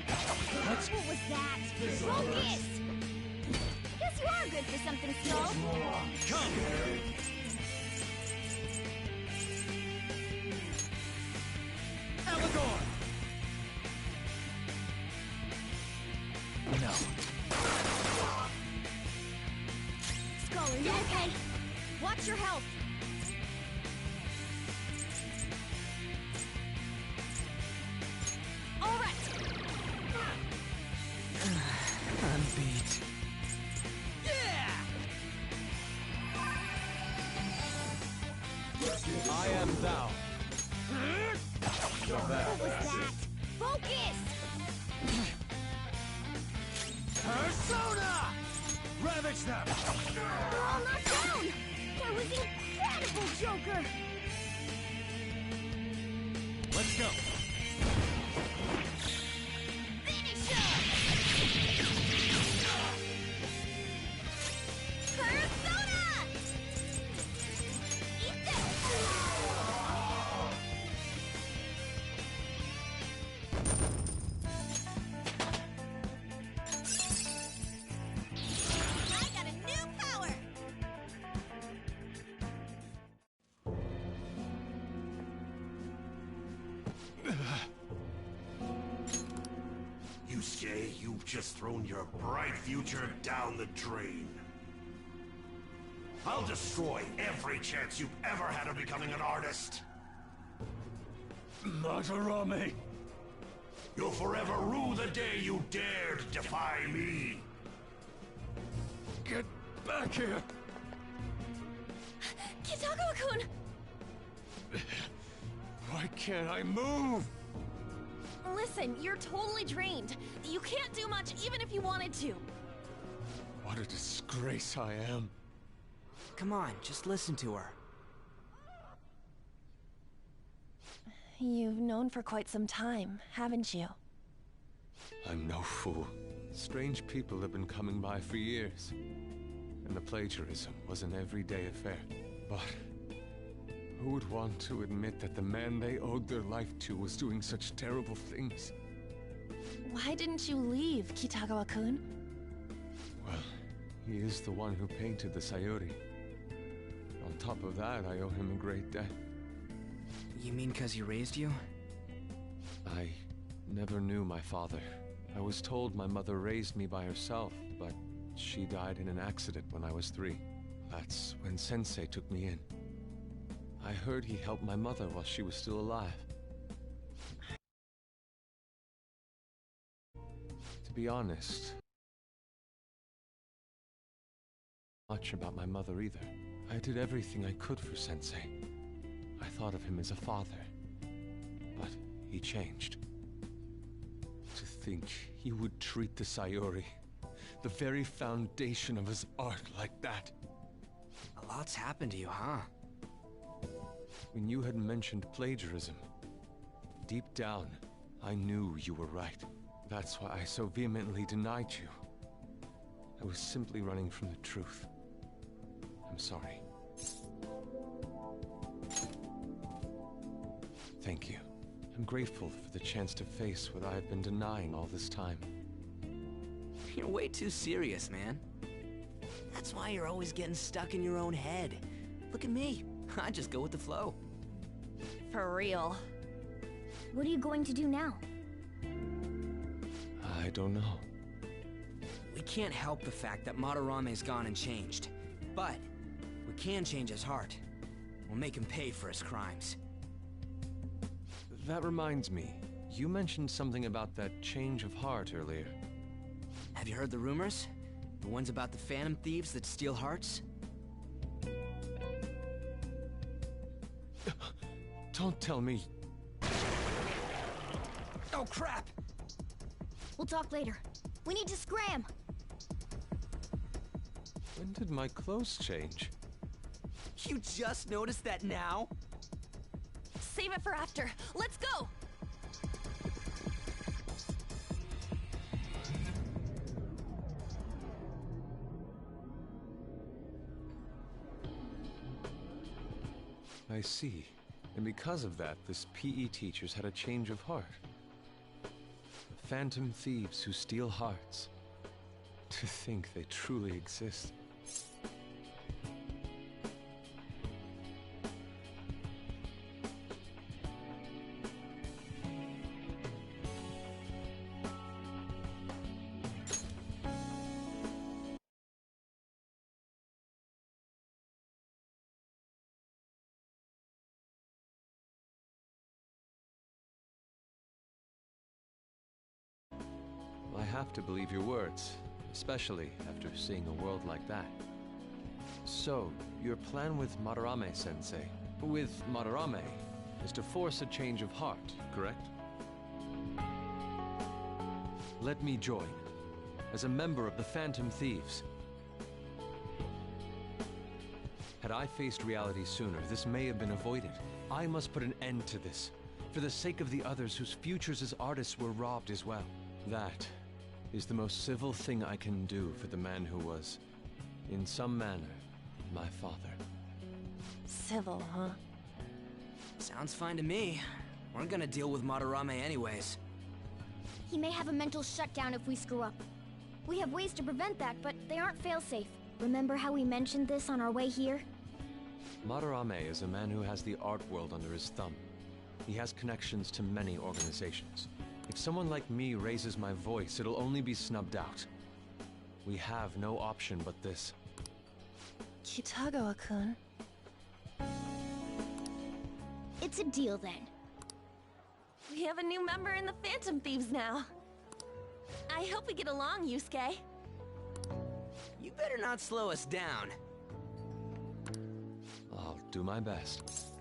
What was that? Focus! Guess you are good for something, Skull. Come! Elagor! No. Skull, are you okay? Watch your health. All right. I'm beat. I am thou. What was that? Focus! Persona! Ravage them! They're all knocked down! That was incredible, Joker! Let's go. Finish him! Persona! Eat this! I got a new power! Yusuke, you've just thrown your bright future down the drain. I'll destroy every chance you've ever had of becoming an artist. Madarame! You'll forever rue the day you dared defy me. Get back here! Kitagawa-kun! Why can't I move? Listen, you're totally drained. You can't do much even if you wanted to. What a disgrace I am. Come on, just listen to her. You've known for quite some time, haven't you? I'm no fool. Strange people have been coming by for years. And the plagiarism was an everyday affair. But who would want to admit that the man they owed their life to was doing such terrible things? Why didn't you leave, Kitagawa-kun? Well, he is the one who painted the Sayuri. On top of that, I owe him a great debt. You mean 'cause he raised you? I never knew my father. I was told my mother raised me by herself, but she died in an accident when I was 3. That's when Sensei took me in. I heard he helped my mother while she was still alive. To be honest, much about my mother either. I did everything I could for Sensei. I thought of him as a father. But he changed. To think he would treat the Sayuri, the very foundation of his art, like that. A lot's happened to you, huh? When you had mentioned plagiarism, deep down, I knew you were right. That's why I so vehemently denied you. I was simply running from the truth. I'm sorry. Thank you. I'm grateful for the chance to face what I have been denying all this time. You're way too serious, man. That's why you're always getting stuck in your own head. Look at me. I just go with the flow. For real. What are you going to do now? I don't know. We can't help the fact that Madarame's gone and changed. But we can change his heart. We'll make him pay for his crimes. That reminds me, you mentioned something about that change of heart earlier. Have you heard the rumors? The ones about the Phantom Thieves that steal hearts? Don't tell me. Oh, crap! We'll talk later. We need to scram! When did my clothes change? You just noticed that now? Save it for after. Let's go! I see. And because of that, this PE teacher's had a change of heart. The Phantom Thieves who steal hearts. To think they truly exist. I have to believe your words, especially after seeing a world like that. So, your plan with Madarame-sensei, with Madarame, is to force a change of heart, correct? Let me join, as a member of the Phantom Thieves. Had I faced reality sooner, this may have been avoided. I must put an end to this, for the sake of the others whose futures as artists were robbed as well. That is the most civil thing I can do for the man who was, in some manner, my father. Civil, huh? Sounds fine to me. We're gonna deal with Madarame anyways. He may have a mental shutdown if we screw up. We have ways to prevent that, but they aren't fail-safe. Remember how we mentioned this on our way here? Madarame is a man who has the art world under his thumb. He has connections to many organizations. If someone like me raises my voice, it'll only be snubbed out. We have no option but this. Kitagawa-kun. It's a deal then. We have a new member in the Phantom Thieves now. I hope we get along, Yusuke. You better not slow us down. I'll do my best.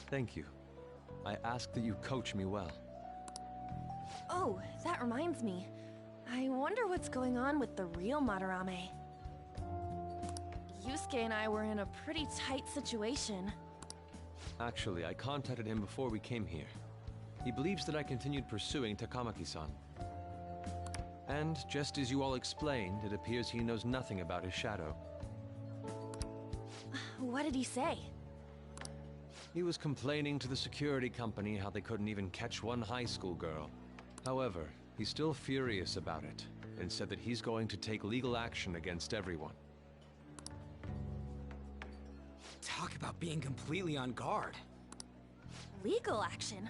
Thank you. I ask that you coach me well. Oh, that reminds me. I wonder what's going on with the real Madarame. Yusuke and I were in a pretty tight situation. Actually, I contacted him before we came here. He believes that I continued pursuing Takamaki-san. And, just as you all explained, it appears he knows nothing about his shadow. What did he say? He was complaining to the security company how they couldn't even catch one high school girl. However, he's still furious about it, and said that he's going to take legal action against everyone. Talk about being completely on guard. Legal action?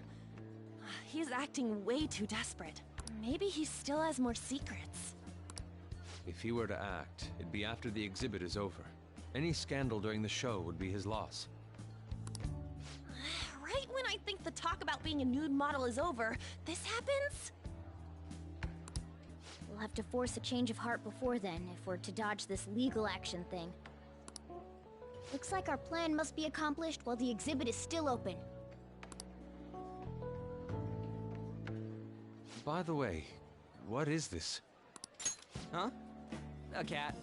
He's acting way too desperate. Maybe he still has more secrets. If he were to act, it'd be after the exhibit is over. Any scandal during the show would be his loss. Right when I think the talk about being a nude model is over, this happens? We'll have to force a change of heart before then, if we're to dodge this legal action thing. Looks like our plan must be accomplished while the exhibit is still open. By the way, what is this? Huh? A cat.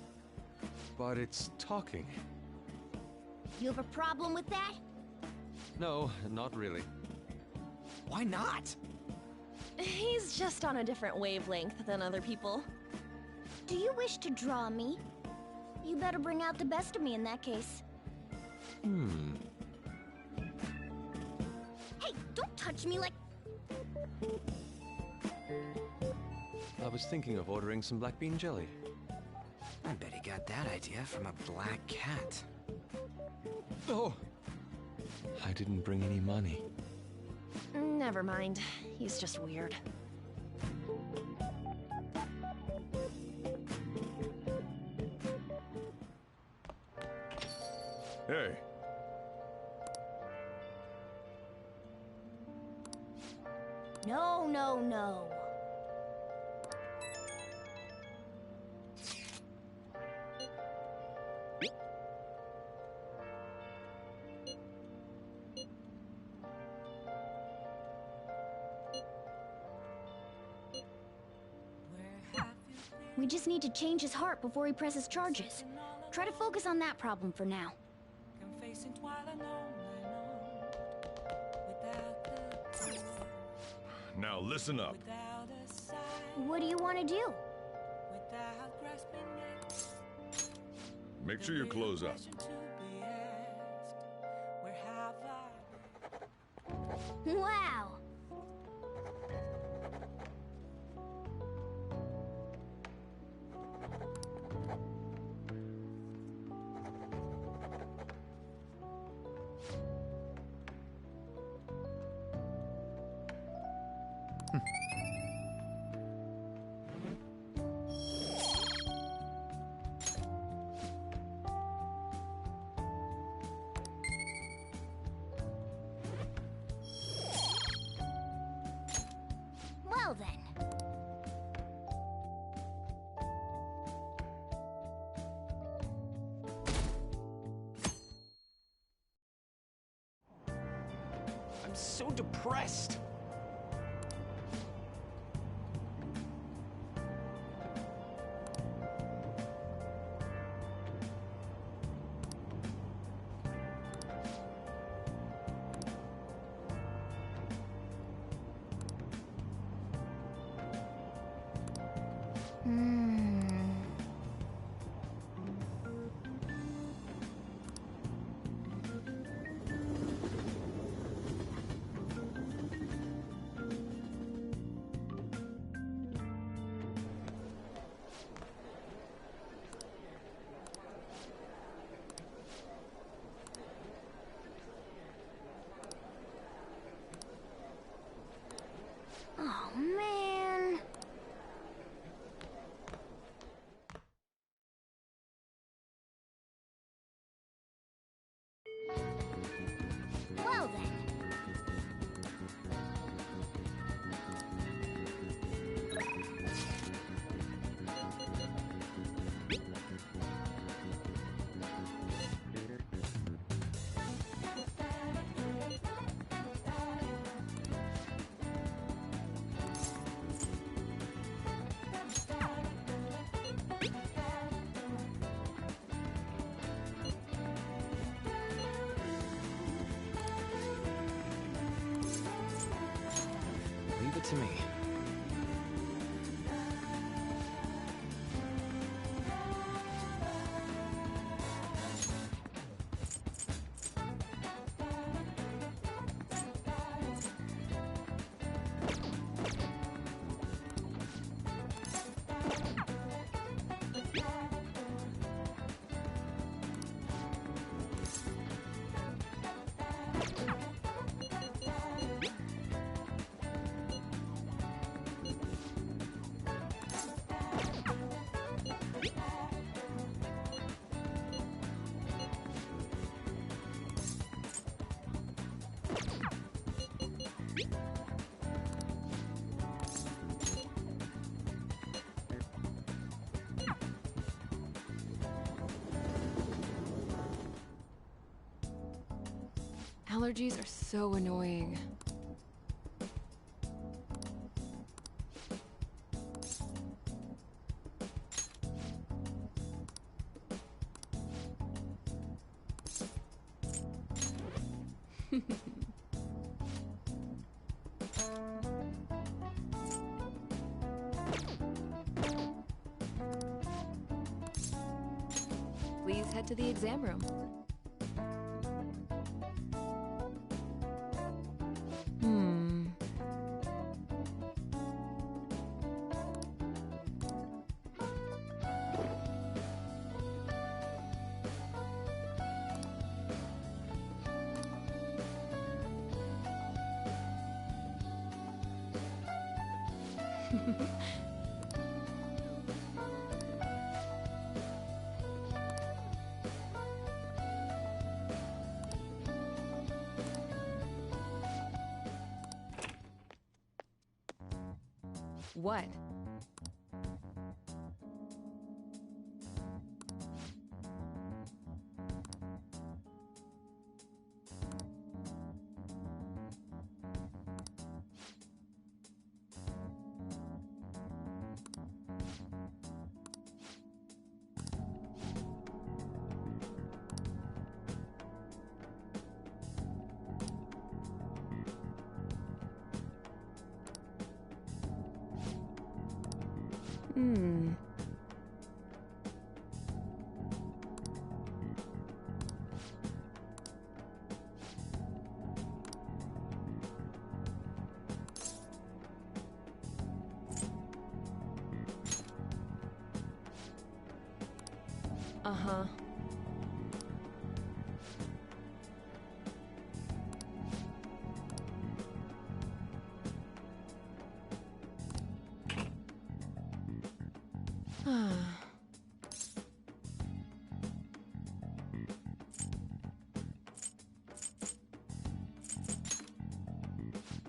But it's talking. You have a problem with that? No, not really. Why not? He's just on a different wavelength than other people. Do you wish to draw me? You better bring out the best of me in that case. Hey, don't touch me like... I was thinking of ordering some black bean jelly. I bet he got that idea from a black cat. Oh! I didn't bring any money. Never mind. He's just weird. Hey. No, no, no. We just need to change his heart before he presses charges. Try to focus on that problem for now. Now listen up. What do you want to do? Make sure your clothes up. Wow! Well then. I'm so depressed. Oh, man. Well then. Leave it to me. Allergies are so annoying. Please head to the exam room. What? Uh-huh.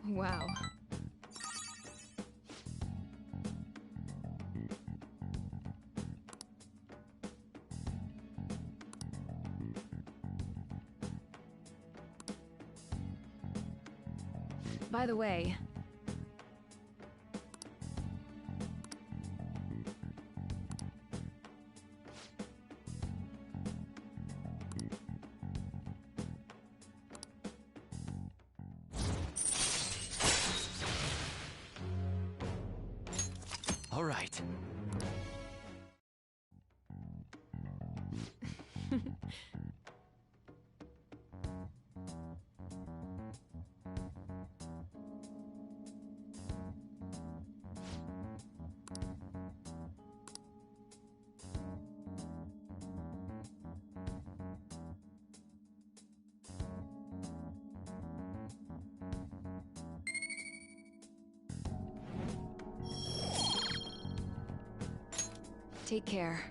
Wow. By the way, All right. take care.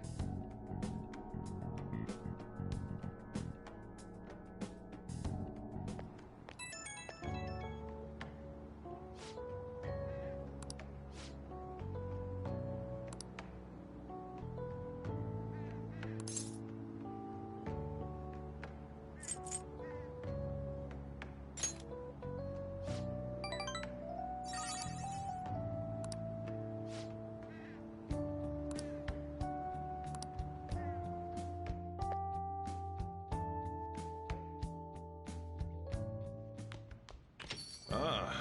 Ah,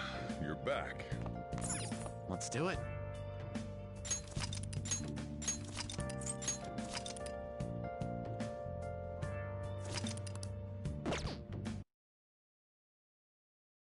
you're back. Let's do it.